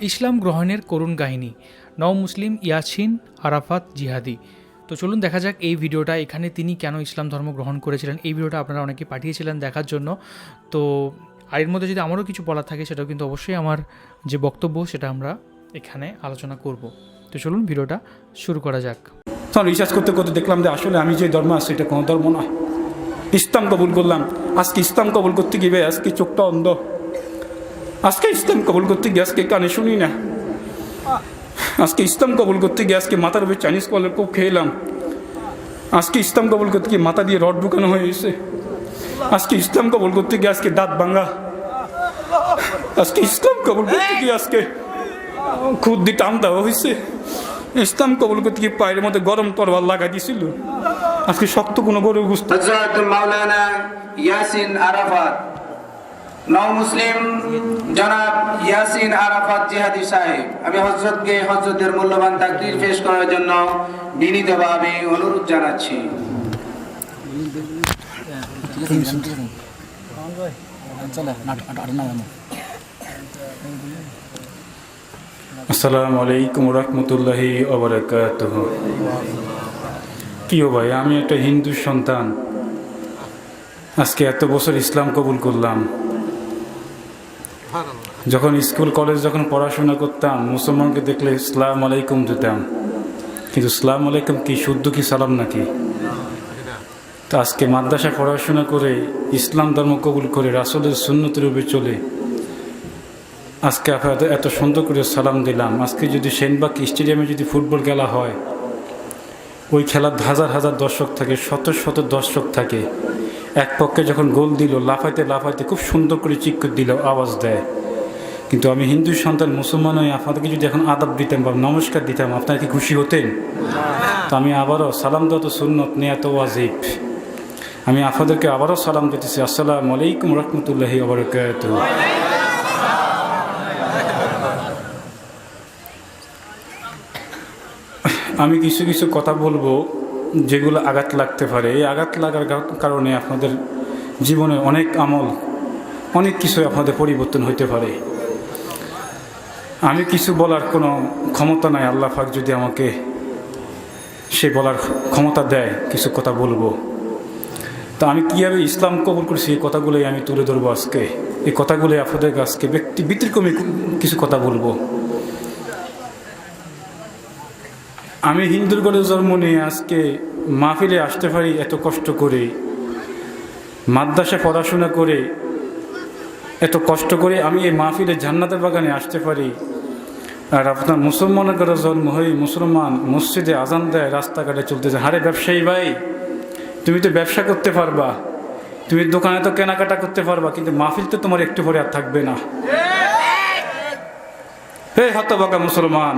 ইসলাম গ্রহণের করুণ কাহিনী, নও মুসলিম ইয়াসিন আরাফাত জিহাদি। তো চলুন দেখা যাক এই ভিডিওটা, এখানে তিনি কেন ইসলাম ধর্ম গ্রহণ করেছিলেন। এই ভিডিওটা আপনারা অনেকে পাঠিয়েছিলেন দেখার জন্য। তো আর এর মধ্যে যদি আমারও কিছু বলার থাকে সেটাও কিন্তু অবশ্যই আমার যে বক্তব্য সেটা আমরা এখানে আলোচনা করব। তো চলুন ভিডিওটা শুরু করা যাক। তখন রিসার্চ করতে করতে দেখলাম যে আসলে আমি যে ধর্ম আছে এটা কোনো ধর্ম না। ইসলাম কবুল করলাম। আজকে ইসলাম কবুল করতে গিয়ে আজকে চোখটা অন্ধ। আজকে ইসলাম কবুল করতে গিয়ে আজকে কানে শুনি না। আজকে ইসলাম কবুল করতে গিয়ে আজকে মাথার উপরে চাইনিজ কলের কোপ খেলাম। আজকে ইসলাম কবুল করতে গিয়ে মাথা দিয়ে রড ঢুকানো হয়েছে। আজকে ইসলাম কবুল করতে গিয়ে আজকে দাঁত ভাঙা। আজকে ইসলাম কবুল করতে গিয়ে আজকে খুদ দিয়ে টান দেওয়া হয়েছে। ইসলাম কবুল করতে গিয়ে পায়ের মধ্যে গরম তরবার লাগাই দিয়েছিল। আজকে শক্ত কোনো গরু বুঝতে হযরত মাওলানা ইয়াসিন আরাফাত, নও মুসলিম জনাব ইয়াসিন আরাফাত জিহাদি সাহেব, আমি হযরতকে হযরতের মূল্যবান তাকরীর পেশ করার জন্য বিনীতভাবে অনুরোধ জানাচ্ছি। আসসালামু আলাইকুম রহমতুল্লাহি ওয়া বারাকাতুহু। প্রিয় ভাই, আমি একটা হিন্দু সন্তান। আজকে এত বছর ইসলাম কবুল করলাম। যখন স্কুল কলেজ যখন পড়াশোনা করতাম, মুসলমানকে দেখলে আসসালামু আলাইকুম দিতাম, কিন্তু আসসালামু আলাইকুম কি শুদ্ধ কি সালাম নাকি? তো আজকে মাদ্রাসা পড়াশোনা করে ইসলাম ধর্ম কবুল করে রাসূলের সুন্নতের উপরে চলে আজকে আপনাদের এত সুন্দর করে সালাম দিলাম। আজকে যদি সেনবাগ স্টেডিয়ামে যদি ফুটবল খেলা হয়, ওই খেলার হাজার হাজার দর্শক থাকে, শত শত দর্শক থাকে। এক পক্ষে যখন গোল দিল, লাফাইতে লাফাইতে খুব সুন্দর করে চিৎকার দিল, আওয়াজ দেয়। কিন্তু আমি হিন্দু সন্তান, মুসলমান হয়ে আপনাদেরকে যদি এখন আদাব দিতাম বা নমস্কার দিতাম, আপনারা কি খুশি হতেন? তো আমি আবারও সালাম দেওয়া তো সুন্নত, নেয়া তো ওয়াজিব। আমি আপনাদেরকে আবারও সালাম দিতেছি। আসসালামু আলাইকুম রহমতুল্লাহি ওয়া বারাকাতুহু। আমি কিছু কিছু কথা বলবো যেগুলো আঘাত লাগতে পারে। এই আঘাত লাগার কারণে আপনাদের জীবনে অনেক আমল, অনেক কিছু আপনাদের পরিবর্তন হইতে পারে। আমি কিছু বলার কোনো ক্ষমতা নাই। আল্লাহ পাক যদি আমাকে সে বলার ক্ষমতা দেয়, কিছু কথা বলবো। তো আমি কীভাবে ইসলাম কবুল করেছি এই কথাগুলোই আমি তুলে ধরবো আজকে। এই কথাগুলোই আপনাদের আজকে ব্যতিক্রমী কিছু কথা বলবো। আমি হিন্দুর ঘরে জন্ম নিয়ে আজকে মাহফিলে আসতে পারি এত কষ্ট করে, মাদ্রাসা পড়াশোনা করে এত কষ্ট করে আমি এই মাহফিলে জান্নাতের বাগানে আসতে পারি। আর আপনার মুসলমানের ঘরে জন্ম হয়ে মুসলমান মসজিদে আজান দেয়, রাস্তাঘাটে চলতে যায়। আরে ব্যবসায়ী ভাই, তুমি তো ব্যবসা করতে পারবা, তুমি দোকানে তো কেনাকাটা করতে পারবা, কিন্তু মাহফিল তো তোমার একটু পরে আর থাকবে না। হে হতভাগা মুসলমান,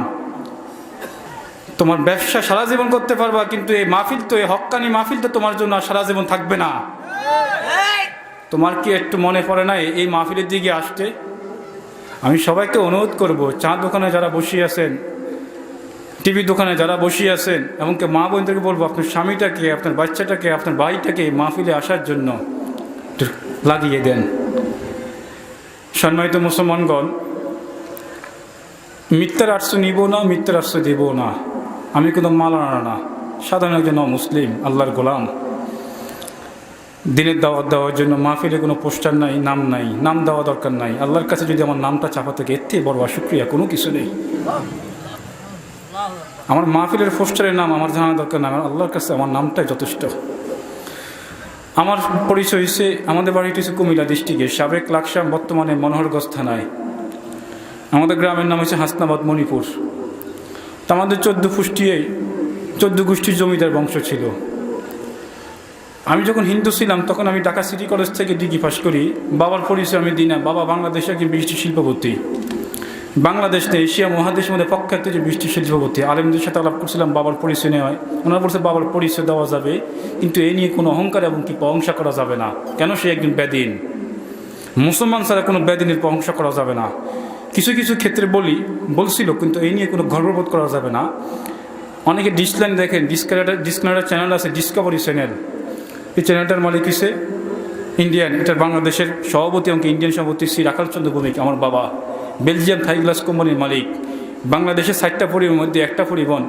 তোমার ব্যবসা সারা জীবন করতে পারবা, কিন্তু এই মাহফিল তো, এই হক্কানি মাহফিল তো তোমার জন্য সারা জীবন থাকবে না। তোমার কি একটু মনে পড়ে না এই মাহফিলের দিকে আসতে? আমি সবাইকে অনুরোধ করব, চা দোকানে যারা বসিয়ে আছেন, টিভি দোকানে যারা বসিয়ে আছেন, এমনকি মা বোনদেরকে বলবো আপনার স্বামীটাকে, আপনার বাচ্চাটাকে, আপনার ভাইটাকে মাহফিলে আসার জন্য লাগিয়ে দেন। সম্মানিত মুসলমানগণ, মিথ্যার আশ্রয় নিব না, মিথ্যার আশ্রয় দেব না। আমি কিন্তু মালানা না, সাধারণ একজন মুসলিম, আল্লাহর গোলাম। দিনের দাওয়াত দেওয়ার জন্য মাহফিলে কোনো পোস্টার নাই, নাম নাই, নাম দেওয়া দরকার নাই। আল্লাহর কাছে যদি আমার নামটা চাপা থাকে, এর থেকে বড় শুকরিয়া কোনো কিছু নেই। আমার মাহফিলের পোস্টারের নাম আমার জানা দরকার না, আমার আল্লাহর কাছে আমার নামটাই যথেষ্ট। আমার পরিচয় হয়েছে, আমাদের বাড়িটি হচ্ছে কুমিল্লা ডিস্ট্রিক্টে, সাবেক লাকসাম, বর্তমানে মনোহরগঞ্জ থানায়। আমাদের গ্রামের নাম হচ্ছে হাসনাবাদ, মণিপুর। তা আমাদের 14 গোষ্ঠীর জমিদার বংশ ছিল। আমি যখন হিন্দু ছিলাম তখন আমি ঢাকা সিটি কলেজ থেকে ডিগ্রি পাস করি। বাবার পরিচয় আমি দিই না। বাবা বাংলাদেশে একজন বৃষ্টি শিল্পপতি, বাংলাদেশ নিয়ে এশিয়া মহাদেশের মধ্যে প্রখ্যাত যে বৃষ্টি শিল্পপতি। আলেমদের সাথে আলাপ করছিলাম বাবার পরিচয় নেওয়ায়। ওনারা বলছে বাবার পরিচয় দেওয়া যাবে, কিন্তু এই নিয়ে কোনো অহংকার এবং কি প্রশংসা করা যাবে না। কেন? সে একজন বেদিন, মুসলমান ছাড়া কোনো বেদিনের প্রশংসা করা যাবে না। কিছু কিছু ক্ষেত্রে বলছিল, কিন্তু এই নিয়ে কোনো গর্ববোধ করা যাবে না। অনেকে ডিসলাইন দেখেন, ডিসকানাডার চ্যানেল আছে, ডিসকভারি চ্যানেল। এই চ্যানেলটার মালিক হচ্ছে ইন্ডিয়ান, এটার বাংলাদেশের সভাপতি, আমাকে ইন্ডিয়ান সভাপতি শ্রী রাখাল চন্দ্র ভৌমিক, আমার বাবা। বেলজিয়াম থাই গ্লাস কোম্পানির মালিক, বাংলাদেশের 60টা পরিবারের মধ্যে একটা পরিবহন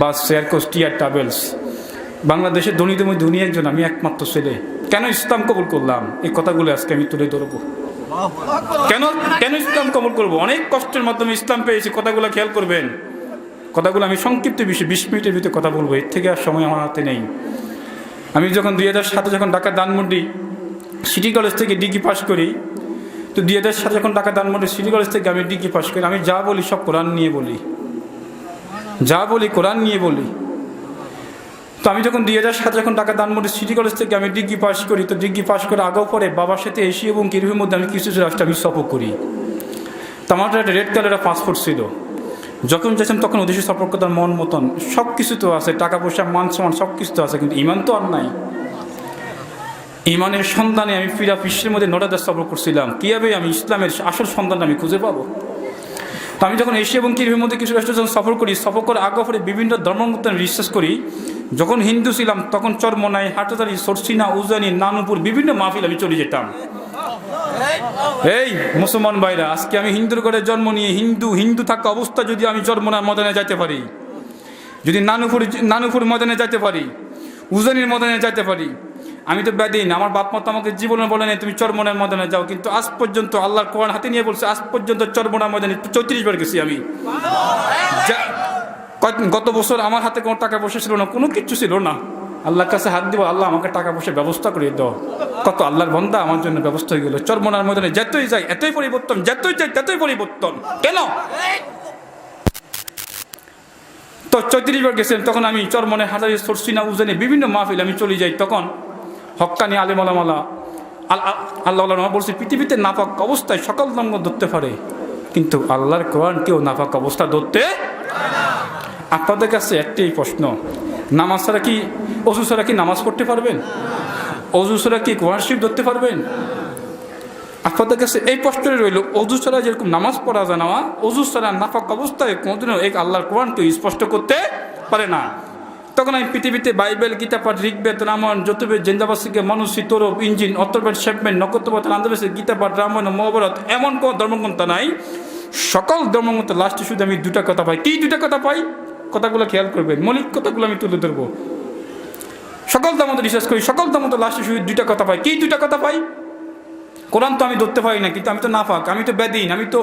বাস শেয়ারকোস টিয়ার ট্রাভেলস, বাংলাদেশের ধনীদের মধ্যে উনি একজন, আমি একমাত্র ছেলে। কেন ইসলাম কবুল করলাম, এই কথাগুলো আজকে আমি তুলে ধরবো। কেন কেন ইসলাম কবুল করবো? অনেক কষ্টের মাধ্যমে ইসলাম পেয়েছি, কথাগুলো খেয়াল করবেন। কথাগুলো আমি সংক্ষিপ্ত বিষয়ে 20 মিনিটের ভিতরে কথা বলবো, এর থেকে আর সময় আমার হাতে নেই। আমি যখন 2007 যখন ঢাকা ধানমন্ডি সিটি কলেজ থেকে ডিগ্রি পাস করি, তো 2007 যখন ঢাকা ধানমন্ডি সিটি কলেজ থেকে আমি ডিগ্রি পাস করি, আমি যা বলি সব কোরআন নিয়ে বলি, যা বলি কোরআন নিয়ে বলি। তো আমি যখন 2007 যখন ঢাকা ধানমন্ডি সিটি কলেজ থেকে আমি ডিগ্রি পাস করি, তো ডিগ্রি পাস করে আগেও পরে বাবার সাথে এশিয়া এবং কিরুহের মধ্যে আমি কিছু রাষ্ট্রে আমি সফর করি। তো আমার একটা রেড কালারের পাসপোর্ট ছিল, যখন যাচ্ছেন তখন ওদেশে সফর করতাম মন মতন, সব কিছু তো আছে, টাকা পয়সা মান সম্মান সব কিছু তো আছে, কিন্তু ইমান তো আর নাই। ইমানের সন্ধানে আমি পুরা বিশ্বের মধ্যে 9টা দেশ সফর করছিলাম, কীভাবে আমি ইসলামের আসল সন্ধানটা আমি খুঁজে পাবো। তো আমি যখন এশিয়া এবং কিরুহের মধ্যে কিছু রাষ্ট্র যখন সফর করি, সফর করে আগে পরে বিভিন্ন ধর্মের মধ্যে আমি বিশ্বাস করি। যখন হিন্দু ছিলাম তখন চরমনাই, হাটহাজারী, সরসিনা, উজানি, নানুপুর বিভিন্ন মাহফিল আমি চলে যেতাম। এই মুসলমান ভাইরা, আজকে আমি হিন্দুর ঘরে জন্ম নিয়ে হিন্দু থাকা অবস্থা যদি আমি চরমনার ময়দানে যাইতে পারি, যদি নানুপুর ময়দানে যাইতে পারি, উজানির ময়দানে যাইতে পারি, আমি তো বেদিন। আমার বাপ মা তো আমাকে জীবনে বলে নেই তুমি চরমনার ময়দানে যাও, কিন্তু আজ পর্যন্ত আল্লাহর কোরআন হাতে নিয়ে বলছে, আজ পর্যন্ত চরমনার ময়দানে 34 বার গেছি আমি। গত বছর আমার হাতে কোনো টাকা পয়সা ছিল না, কোনো কিচ্ছু ছিল না। আল্লাহর কাছে হাত দিব, আল্লাহ আমাকে টাকা পয়সার ব্যবস্থা করে দাও। কত আল্লাহর বান্দা আমার জন্য ব্যবস্থা হয়ে গেল। চরমনার ময়দানে যতই যাই এতই পরিবর্তন, যতই যাই ততই পরিবর্তন। কেন? তো 34 বার গেছেন, তখন আমি চরমনে, হাজারি, সরসিনা, উজানি বিভিন্ন মাহফিল আমি চলে যাই। তখন হক্কানি আলেম ওলামারা আল্লাহ বলছে, পৃথিবীতে নাপাক অবস্থায় সকল ধর্ম ধরতে পারে, কিন্তু আল্লাহর কোরআন কেউ নাপাক অবস্থা ধরতে। আপনাদের কাছে একটাই প্রশ্ন, নামাজ ছাড়া কি, অজু ছাড়া কি নামাজ পড়তে পারবেন? অজু ছাড়া কি কোরআন শরীফ ধরতে পারবেন? আপনাদের কাছে এই প্রশ্নই রইল, অজু ছাড়া যেরকম নামাজ পড়া যায় না, অজু ছাড়া নাপাক অবস্থায় কোনোদিনও এক আল্লাহর কোরআন কেউ স্পষ্ট করতে পারে না। তখন আমি পৃথিবীতে বাইবেল, গীতাপাঠ, ঋগ্বেদ, রামায়ণ, যতুর্বেদ, জিন্দাবাসিকে, মনুষ্য, তরব, ইঞ্জিন, অত্তরবেদ, শেপমেন, নক্ষত্রপাত, আন্দাবেদ, গীতাপাঠ, রামায়ণ, মহাভারত, এমন কোনো ধর্মগ্রন্থ নাই, সকল ধর্মগ্রন্থ লাস্টে শুধু আমি 2টা কথা পাই। কি 2টা কথা পাই? কথাগুলো খেয়াল করবেন, মৌলিক কথাগুলো আমি তুলে ধরবো। সকল ধর্মতে রিসার্চ করি, সকল ধর্মতে লাস্টে শুধু 2টা কথা পাই। কি 2টা কথা পাই? কোরআন তো আমি ধরতে পারি না, কিন্তু আমি তো নাফাক, আমি তো বেদিন, আমি তো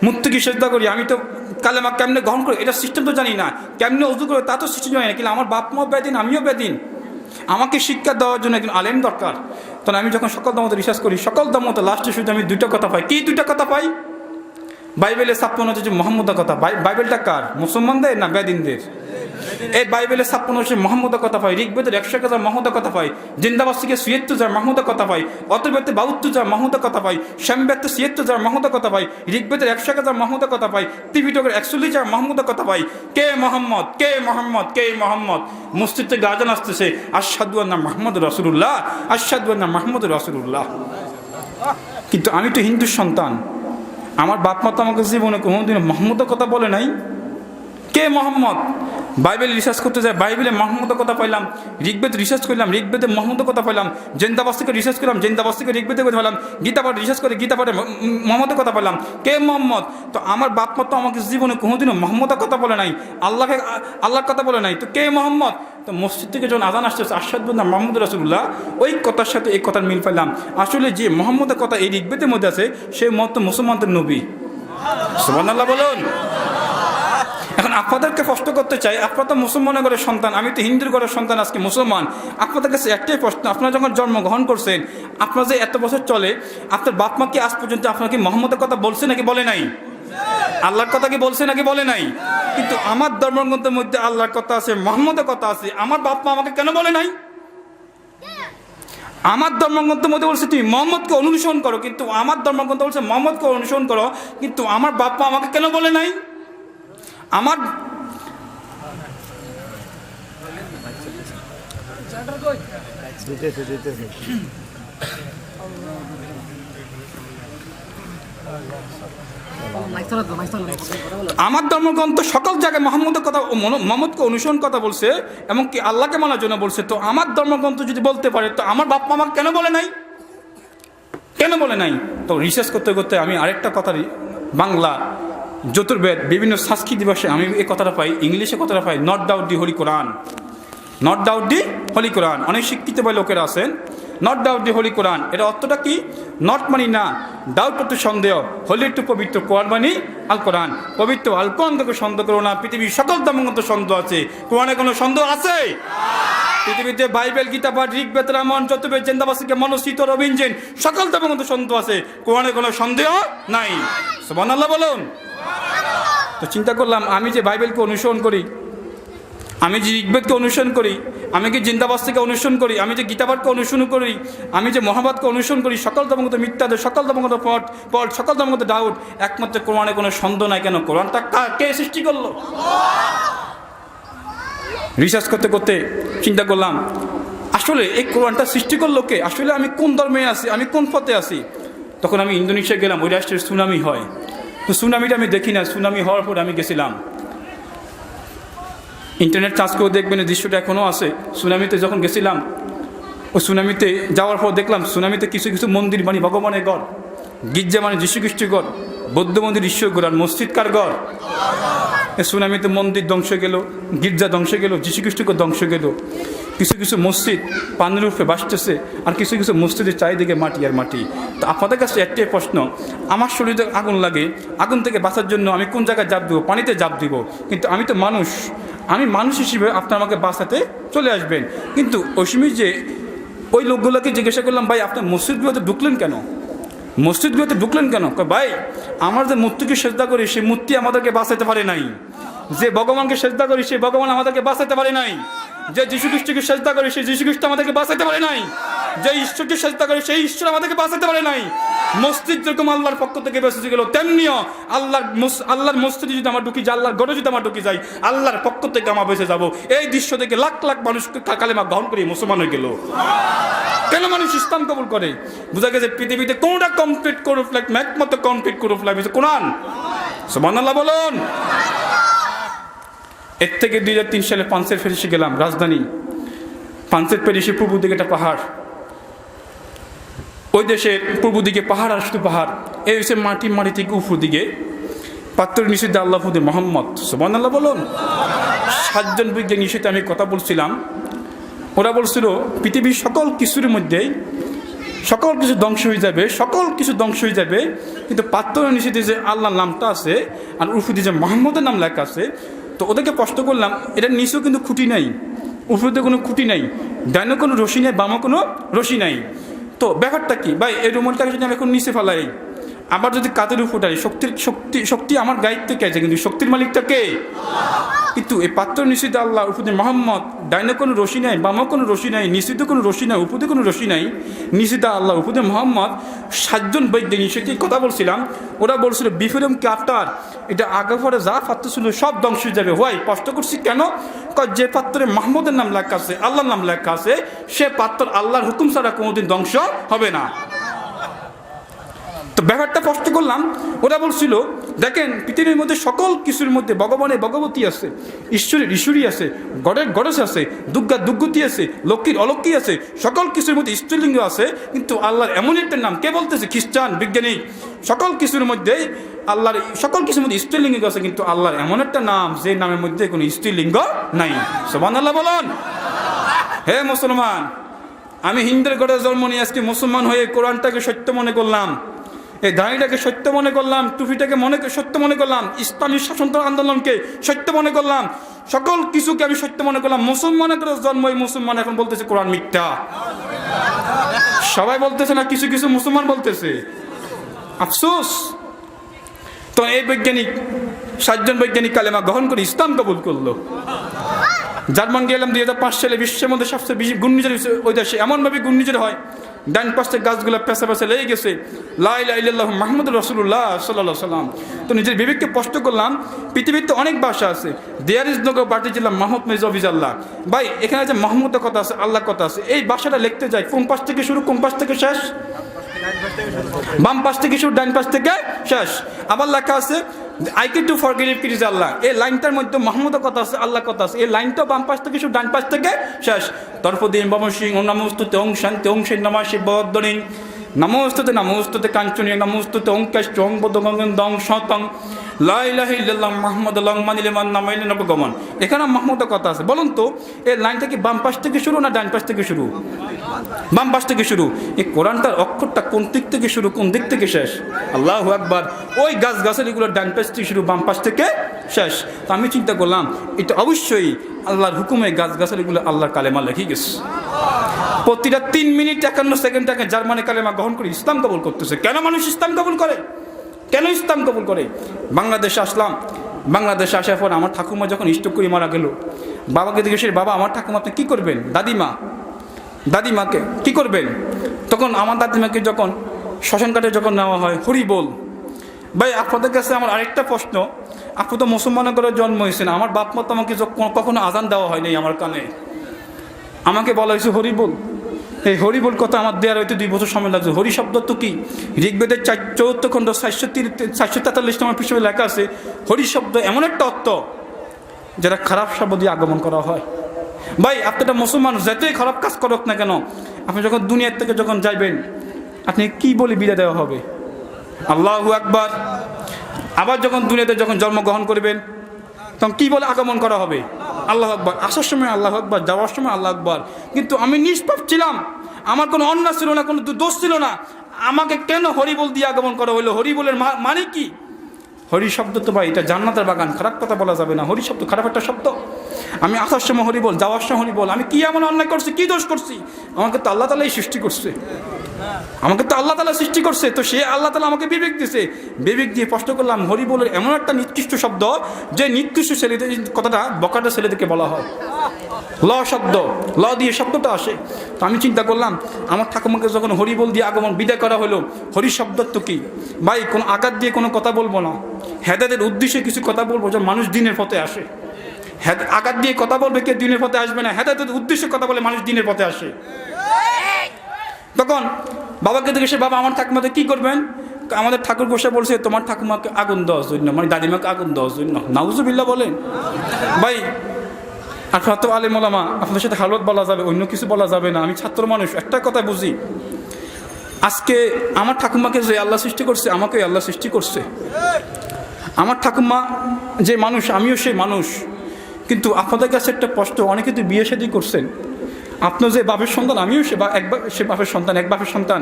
মূর্তিকে শ্রদ্ধা করি, আমি তো কালেমা কেমনে গ্রহণ করি এটা সিস্টেম তো জানি না, কেমনে অজু করে তা তো সিস্টেম জানি না। কিন্তু আমার বাপ মা বেদিন, আমিও বেদিন, আমাকে শিক্ষা দেওয়ার জন্য একজন আলেম দরকার। তখন আমি যখন সকল ধর্মতে রিসার্চ করি, সকল ধর্মতে লাস্টে শুধু আমি 2টা কথা পাই। কি 2টা কথা পাই? বাইবেলে 56 হচ্ছে মোহাম্মদের কথা। বাইবেলটা কার? মুসলমানদের না বেদিনদের? এই বাইবেলে 56 হচ্ছে মোহাম্মদের কথা পাই, ঋগ্বেদের 101 মোহাম্মদের কথা পাই, জিন্দাবাদ থেকে 76 মোহাম্মদের কথা পাই, অতর্বেদে 72 মোহাম্মদের কথা পাই, শ্যামবেদে 76 মোহাম্মদের কথা পাই, ঋগ্বেদের 101 মোহাম্মদের কথা পাই, ত্রিপিটকের 41 মোহাম্মদের কথা পাই। কে মোহাম্মদ? কে মোহাম্মদ? কে মোহাম্মদ? মসজিদ থেকে আজান আসতেছে, আশহাদু আন্না মুহাম্মাদুর রাসূলুল্লাহ, আশহাদু আন্না মুহাম্মাদুর রাসূলুল্লাহ। কিন্তু আমি তো হিন্দুর সন্তান, আমার বাপ মা তো আমাকে জীবনে কোনোদিন মোহাম্মদের কথা বলে নাই। কে মোহাম্মদ? বাইবেল রিসার্চ করতে যায়, বাইবেলে মোহাম্মদের কথা পাইলাম, ঋগ্বেদ রিসার্চ করলাম, ঋগ্বেদে মোহাম্মদের কথা পাইলাম, জিন্দাবাস থেকে রিসার্চ করলাম, জিন্দাবাস থেকে ঋগ্বেদের কথা পাইলাম, গীতাপাঠ রিসার্চ করে গীতাপাঠে মোহাম্মদের কথা পাইলাম। কে মোহাম্মদ? তো আমার বাপ মা তো আমাকে জীবনে কোনোদিনও মোহাম্মদের কথা বলে নাই, আল্লাহর কথা বলে নাই। তো কে মোহাম্মদ? তো মসজিদ থেকে যখন আজান আসতেছে, আশহাদু আন্না মুহাম্মাদুর রাসূলুল্লাহ, ওই কথার সাথে এই কথার মিল পাইলাম। আসলে যে মোহাম্মদের কথা এই ঋগ্বেদের মধ্যে আছে, সেই মত মুসলমানদের নবী। সুবহানাল্লাহ বলুন। এখন আপনাদেরকে প্রশ্ন করতে চাই, আপনারা তো মুসলমানের ঘরের সন্তান, আমি তো হিন্দুর ঘরের সন্তান, আজকে মুসলমান। আপনাদের কাছে একটাই প্রশ্ন, আপনারা যখন জন্মগ্রহণ করছেন, আপনার যে এত বছর চলে, আপনার বাপ মা কি আজ পর্যন্ত আপনাকে মোহাম্মদের কথা বলছে নাকি বলে নাই? আল্লাহর কথা কি বলছে নাকি বলে নাই? কিন্তু আমার ধর্মগ্রন্থের মধ্যে আল্লাহর কথা আছে, মোহাম্মদের কথা আছে, আমার বাপ মা আমাকে কেন বলে নাই? আমার ধর্মগ্রন্থের মধ্যে বলছে তুমি মোহাম্মদকে অনুসরণ করো, কিন্তু আমার ধর্মগ্রন্থ বলছে মোহাম্মদকে অনুসরণ করো, কিন্তু আমার বাপ মা আমাকে কেন বলে নাই? আমার ধর্মগ্রন্থ সকল জায়গায় মোহাম্মদের কথা, মোহাম্মদকে অনুসরণ কথা বলছে, এমনকি আল্লাহকে মানার জন্য বলছে। তো আমার ধর্মগ্রন্থ যদি বলতে পারে, তো আমার বাপ মা আমাকে কেন বলে নাই? কেন বলে নাই? তো রিসার্চ করতে করতে আমি আরেকটা কথা বাংলা, যতুর্বেদ, বিভিন্ন সংস্কৃতি ভাষায় আমি এই কথাটা পাই, ইংলিশে কথাটা পাই, not doubt the holy Quran, not doubt the holy Quran. অনেক শিক্ষিত ভাই লোকেরা আছেন, not doubt the holy Quran, এটা অর্থটা কি? নট মানি না, ডাউট একটু সন্দেহ, হোলি একটু পবিত্র, কোরআন মানি আল কোরআন, পবিত্র আল কোরআনকে সন্দেহ করো না। পৃথিবীর সকল ধর্মগ্রন্থ সন্দেহ আছে, কোরআনে কোনো সন্দেহ আছে? পৃথিবীতে বাইবেল, গীতা পাঠ, ঋগ্বেদ, রামায়ণ, যতুর্বেদ, জেন্দাবাসিকে, মনুস্মৃতি, রবীন্দ্রেন, সকল ধর্মগ্রন্থ সন্দেহ আছে, কোরআনে কোনো সন্দেহ নাই। সুবহানাল্লাহ বলুন। তো চিন্তা করলাম, আমি যে বাইবেলকে অনুসরণ করি, আমি যে ঋগ্বেদকে অনুসরণ করি, আমি যে জিন্দাবাসীকে অনুসরণ করি, আমি যে গীতাপাঠকে অনুসরণ করি, আমি যে মহাভারতকে অনুসরণ করি, সকল ধর্মগত মিথ্যাদের, সকল ধর্মগত পট, সকল ধর্মগত ডাউট, একমাত্র কোরআনে কোনো সন্দেহ নাই। কেন? কোরআনটা কে সৃষ্টি করলো? রিসার্চ করতে করতে চিন্তা করলাম, আসলে এই কোরআনটা সৃষ্টি করলো কে? আসলে আমি কোন ধর্মে আছি, আমি কোন পথে আছি? তখন আমি ইন্দোনেশিয়া গেলাম, ওই রাষ্ট্রের সুনামি হয়। তো সুনামিটা আমি দেখি না, সুনামি হওয়ার পর আমি গেছিলাম, ইন্টারনেট চার্জ করে দেখবেন এই দৃশ্যটা এখনও আছে। সুনামিতে যখন গেছিলাম, ও সুনামিতে যাওয়ার পর দেখলাম সুনামিতে কিছু কিছু মন্দির মানে ভগবানের ঘর, গির্জা মানে যীশুখ্রিস্টের ঘর, বৌদ্ধ মন্দির ঈশ্বর ঘর, আর মসজিদ কার ঘর? এই সুনামিতে মন্দির ধ্বংস গেল, গির্জা ধ্বংস গেল, যীশুখ্রিস্টকে ধ্বংস গেল। কিছু কিছু মসজিদ পানির রূপে ভাসতেছে, আর কিছু কিছু মসজিদের চারিদিকে মাটি আর মাটি। তো আপনাদের কাছে একটাই প্রশ্ন, আমার শরীরে আগুন লাগে, আগুন থেকে বাঁচার জন্য আমি কোন জায়গায় জাপ দিব? পানিতে জাপ দিব। কিন্তু আমি তো মানুষ, আমি মানুষ হিসেবে আপনার আমাকে বাঁচাতে চলে আসবেন। কিন্তু ওই সময় যে ওই লোকগুলোকে জিজ্ঞাসা করলাম, ভাই আপনার মসজিদগুলোতে ঢুকলেন কেন? মসজিদগুলোতে ঢুকলেন কেন? ভাই আমরা যে মূর্তিকে সেজদা করি, সেই মূর্তি আমাদেরকে বাঁচাতে পারে নাই। যে ভগবানকে সেজদা করি, সেই ভগবান আমাদেরকে বাঁচাতে পারে নাই। যে যীশুখ্রিস্টকে সেজদা করি, সেই যীশুখ্রিস্ট আমাদেরকে বাঁচাতে পারে নাই। যে ঈশ্বরকে সেজদা করি, সেই ঈশ্বর আমাদেরকে বাঁচাতে পারে নাই। মসজিদ যেরকম আল্লাহর পক্ষ থেকে বেঁচে গেল, তেমনিও আল্লাহর মসজিদে যদি আমার ঢুকি যাই, আল্লাহর ঘরে যদি আমার ঢুকি যাই, আল্লাহর পক্ষ থেকে আমার বেঁচে যাবো। এই দৃশ্য থেকে লাখ লাখ মানুষ কালেমা গ্রহণ করে মুসলমান হয়ে গেল। কেন মানুষ ইসলাম কবুল করে? বোঝা গেছে পৃথিবীতে কোনটা কমপ্লিট করে ফেলাক, একমাত্র কমপ্লিট করে ফেলাক কোরআন। সুবহানাল্লাহ বলুন। এর থেকে 2003 সালে পাঞ্চের প্যারিসে গেলাম, রাজধানী পাঞ্চের প্যারিসে পূর্ব দিকে একটা পাহাড়, ওই দেশের পূর্ব দিকে পাহাড় আর শুধু পাহাড়। এই হচ্ছে মাটি থেকে উপর দিকে পাত্রের নিষেধে আল্লাহ ফুদে মোহাম্মদ। সুবহানাল্লাহ বলুন। 7 জন বিজ্ঞানীর সাথে আমি কথা বলছিলাম, ওরা বলছিল পৃথিবীর সকল কিছুর মধ্যেই সকল কিছু ধ্বংস হয়ে যাবে, সকল কিছু ধ্বংস হয়ে যাবে, কিন্তু পাত্রের নিষেধে যে আল্লাহর নামটা আছে আর উপরে যে মোহাম্মদের নাম লেখা আছে। তো ওদেরকে প্রশ্ন করলাম, এটার নিচেও কিন্তু খুঁটি নাই, উপরে কোনো খুঁটি নাই, ডাইনে কোনো রশি নাই, বামে কোনো রশি নাই। তো ব্যাপারটা কি ভাই? এই রুমালটাকে যদি আমি এখন নিচে ফেলাই, আবার যদি কাদের উপর ডালি, শক্তি আমার গায়ের থেকে আছে, কিন্তু শক্তির মালিকটা কে? কিন্তু এই পাত্র নিষিদ্ধ আল্লাহ, উপদে মোহাম্মদ, ডাইনে কোনো রশি নাই, বামে কোনো রশি নাই, নিষিদ্ধ কোনো রশি নাই, উপদে কোনো রশি নাই, নিষিদ্ধ আল্লাহ, উপদে মোহাম্মদ। 7 জন বৈজ্ঞানিক সাথে কথা বলছিলাম, ওরা বলছিল বিফরম কি আফটার, এটা আগে পরে যা পাত্র ছিল সব ধ্বংস হয়ে যাবে। হয় প্রশ্ন করছি কেন? যে পাত্রে মাহমুদের নাম লেখা আছে, আল্লাহর নাম লেখা আছে, সে পাত্র আল্লাহর হুকুম ছাড়া কোনোদিন ধ্বংস হবে না। তো ব্যাপারটা প্রশ্ন করলাম, ওরা বলছিল দেখেন পৃথিবীর মধ্যে সকল কিছুর মধ্যে ভগবানের ভগবতী আছে, ঈশ্বরের ঈশ্বরী আছে, গডের গডেস আছে, দুর্গার দুর্গতি আছে, লক্ষ্মীর অলক্ষ্মী আছে, সকল কিছুর মধ্যে স্ত্রীলিঙ্গ আছে। কিন্তু আল্লাহর এমন একটা নাম কে বলতেছে? খ্রিস্টান বিজ্ঞানী সকল কিছুর মধ্যে আল্লাহর সকল কিছুর মধ্যে স্ত্রীলিঙ্গ আছে, কিন্তু আল্লাহর এমন একটা নাম যে নামের মধ্যে কোনো স্ত্রীলিঙ্গ নাই। সুবহানাল্লাহ বলুন। হে মুসলমান, আমি হিন্দুর ঘরে জন্ম নিয়ে আজকে মুসলমান হয়ে কোরআনটাকে সত্য মনে করলাম, এই দাঁড়িটাকে সত্য মনে করলাম, টুপিটাকে সত্য মনে করলাম, ইসলামী শাসনতন্ত্র আন্দোলনকে সত্য মনে করলাম, সকল কিছুকে আমি সত্য মনে করলাম। মুসলমানের করে জন্ম, এই মুসলমান এখন বলতেছে কোরআন মিথ্যা। সবাই বলতেছে না, কিছু কিছু মুসলমান বলতেছে। আফসোস। তো এই বৈজ্ঞানিক 7 জন বৈজ্ঞানিক কালেমা গ্রহণ করে ইসলাম কবুল করলো। জার্মান গেলাম 2005 সালে, বিশ্বের মধ্যে সবচেয়ে বেশি ঘূর্ণিঝড় ওই দেশে, এমনভাবে ঘূর্ণিঝড় হয় ডান পাশে গাছগুলো পেঁচা পেঁচা লেগে গেছে, লা ইলাহা ইল্লাল্লাহু মুহাম্মাদুর রাসূলুল্লাহ সাল্লাল্লাহু আলাইহি সাল্লাম। তো নিজের বিবেককে প্রশ্ন করলাম, পৃথিবীতে অনেক ভাষা আছে, there is no god but is মাহমুদ মেজবিজ আল্লাহ। ভাই এখানে যে মাহমুদের কথা আছে, আল্লাহর কথা আছে, এই ভাষাটা লিখতে যায় কোন পাশ থেকে শুরু, কোন পাশ থেকে শেষ? বাম পাশ থেকে শুরু, ডান পাশ থেকে শেষ। আবার লেখা আছে I can do forgive it is Allah. এই লাইনটার মধ্যে মাহমুদের কথা আছে, আল্লাহর কথা আছে, এই লাইনটা বাম পাশ থেকে শুরু, ডান পাশ থেকে শেষ। তরফদিন বামসিং ওনামস্তুতে ওং শান্তি ওং সেই নমঃ শিবায় নমোস্তুতে কাঞ্চনীয় নমোস্তুতে অঙ্কেশ চং বদগঙ্গন দং শতং লা ইলাহা ইল্লাল্লাহ মুহাম্মাদুর লং মানিলে মান নামাইলে নবগমন। এখানে মাহমুদের কথা আছে। বলুন তো এই লাইনটা কি বাম পাশ থেকে শুরু না ডান পাশ থেকে শুরু? বাম পাশ থেকে শুরু। এই কোরআনটার অক্ষরটা কোন দিক থেকে শুরু, কোন দিক থেকে শেষ? আল্লাহু আকবার। ওই গাছগাছালিগুলো ডান পাশ থেকে শুরু, বাম পাশ থেকে শেষ। তো আমি চিন্তা করলাম এটা অবশ্যই আল্লাহর হুকুমে গাছগাছালিগুলো আল্লাহর কালেমা লেখে গেছে। প্রতিটা 3 মিনিট 51 সেকেন্ড টাকা জার্মানি কালেমা গ্রহণ করে ইসলাম কবুল করতেছে। কেন মানুষ ইসলাম কবুল করে? কেন ইসলাম কবুল করে? বাংলাদেশে আসলাম। বাংলাদেশে আসার পর আমার ঠাকুমা যখন স্ট্রোক করে মারা গেল, বাবাকে জিজ্ঞেস, বাবা আমার ঠাকুমা আপনি কী করবেন? দাদিমাকে কি করবেন? তখন আমার দাদিমাকে যখন শ্মশানঘাটে যখন নেওয়া হয়, হরি বল। ভাই আপনাদের কাছে আমার আরেকটা প্রশ্ন, আপনি তো মুসলমান করে জন্ম হয়েছেন, আমার বাপ মা তো আমাকে কখনো আজান দেওয়া হয়নি আমার কানে। আমাকে বলা হয়েছে হরি বল। এই হরি বল কথা আমার দেওয়ার হয়তো 2 বছর সময় লাগছে। হরি শব্দ তো কি? ঋগ্বেদের 4 খণ্ড 443 নম্বর পৃষ্ঠায় লেখা আছে, হরি শব্দ এমন একটা অর্থ যেটা খারাপ শব্দ দিয়ে আগমন করা হয়। ভাই আপনারা মুসলমান যতই খারাপ কাজ করুক না কেন, আপনি যখন দুনিয়ার থেকে যখন যাইবেন, আপনি কি বলে বিদায় দেওয়া হবে? আল্লাহু আকবার। আবার যখন দুনিয়াতে যখন জন্মগ্রহণ করবেন, তখন কি বলে আগমন করা হবে? আল্লাহু আকবার। আসার সময় আল্লাহু আকবার, যাওয়ার সময় আল্লাহু আকবার। কিন্তু আমি নিষ্পাপ ছিলাম, আমার কোনো অন্যায় ছিল না, কোনো দোষ ছিল না, আমাকে কেন হরিবল দিয়ে আগমন করা হলো? হরিবলের মানে কি? হরি শব্দ তো ভাই এটা জান্নাতের বাগান, খারাপ কথা বলা যাবে না। হরি শব্দ খারাপ একটা শব্দ। আমি আসার সময় হরিবল, যাওয়ার সময় হরিবল। আমি কি এমন অন্যায় করছি, কি দোষ করছি? আমাকে তো আল্লাহ তাআলাই সৃষ্টি করছে, তো সে আল্লাহ তাআলা আমাকে বিবেক দিয়েছে। বিবেক দিয়ে প্রশ্ন করলাম, হরিবলের এমন একটা নিকৃষ্ট শব্দ যে নিকৃষ্ট ছেলেদের কথাটা বকাটা ছেলেদেরকে বলা হয়। ল শব্দ, ল দিয়ে শব্দটা আসে। তো আমি চিন্তা করলাম, আমার ঠাকুমাকে যখন হরিবল দিয়ে আগমন বিদায় করা হলো, হরি শব্দ তো কি ভাই? কোনো আঘাত দিয়ে কোনো কথা বলবো না, হেদায়েতের উদ্দেশ্যে কিছু কথা বলবো যে মানুষ দিনের পথে আসে। আঘাত দিয়ে কথা বলবে, কে দিনের পথে আসবে না। হেদায়েতের উদ্দেশ্যে কথা বলে মানুষ দিনের পথে আসে। তখন বাবাকে জিজ্ঞেসে, বাবা আমার ঠাকুমাকে কি করবেন? আমাদের ঠাকুর গোসা বলছে তোমার ঠাকুমাকে আগুন দেওয়ার জন্য, মানে দাদিমাকে আগুন দেওয়ার জন্য। নাউজুবিল্লাহ বলেন। ভাই আপনার তো আলেম ওলামা, আপনাদের সাথে হালত বলা যাবে, অন্য কিছু বলা যাবে না। আমি ছাত্র মানুষ, একটা কথা বুঝি। আজকে আমার ঠাকুমাকে যে আল্লাহ সৃষ্টি করছে, আমাকে আল্লাহ সৃষ্টি করছে। আমার ঠাকুমা যে মানুষ, আমিও সেই মানুষ। কিন্তু আপনাদের কাছে একটা প্রশ্ন, অনেকে তো বিয়ে শাদী করছেন, আপনার যে বাপের সন্তান, আমিও সে বাপের সন্তান, এক বাপের সন্তান।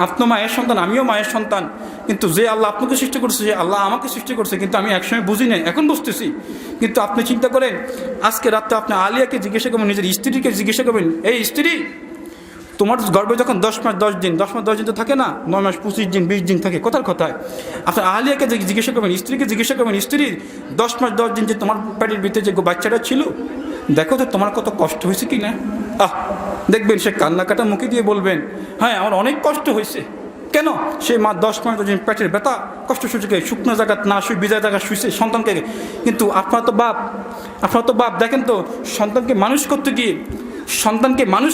আপনার মায়ের সন্তান, আমিও মায়ের সন্তান। কিন্তু যে আল্লাহ আপনাকে সৃষ্টি করছে, যে আল্লাহ আমাকে সৃষ্টি করছে, কিন্তু আমি একসময় বুঝি নাই, এখন বুঝতেছি। কিন্তু আপনি চিন্তা করেন, আজকে রাত্রে আপনি আলিয়াকে জিজ্ঞাসা করবেন, নিজের স্ত্রীকে জিজ্ঞাসা করবেন, এই স্ত্রী তোমার গর্ভে যখন 10 মাস 10 দিন, 10 মাস 10 দিন তো থাকে না, 9 মাস 25 দিন 20 দিন থাকে, কথার কথায়। আপনার আলিয়াকে জিজ্ঞাসা করবেন, স্ত্রীকে জিজ্ঞাসা করবেন, স্ত্রী 10 মাস 10 দিন যে তোমার পেটের ভিতরে যে বাচ্চাটা ছিল, দেখো তো তোমার কত কষ্ট হয়েছে কি না? দেখবেন সে কান্নাকাটা মুখে দিয়ে বলবেন, হ্যাঁ আমার অনেক কষ্ট হয়েছে। কেন? সে মা 10 মাস 10 দিন পেটের ব্যথা, কষ্ট সুযোগে শুকনো জায়গা না শুয়ে বিজয় জায়গা শুয়েছে সন্তানকে। কিন্তু আপনার তো বাপ, দেখেন তো সন্তানকে মানুষ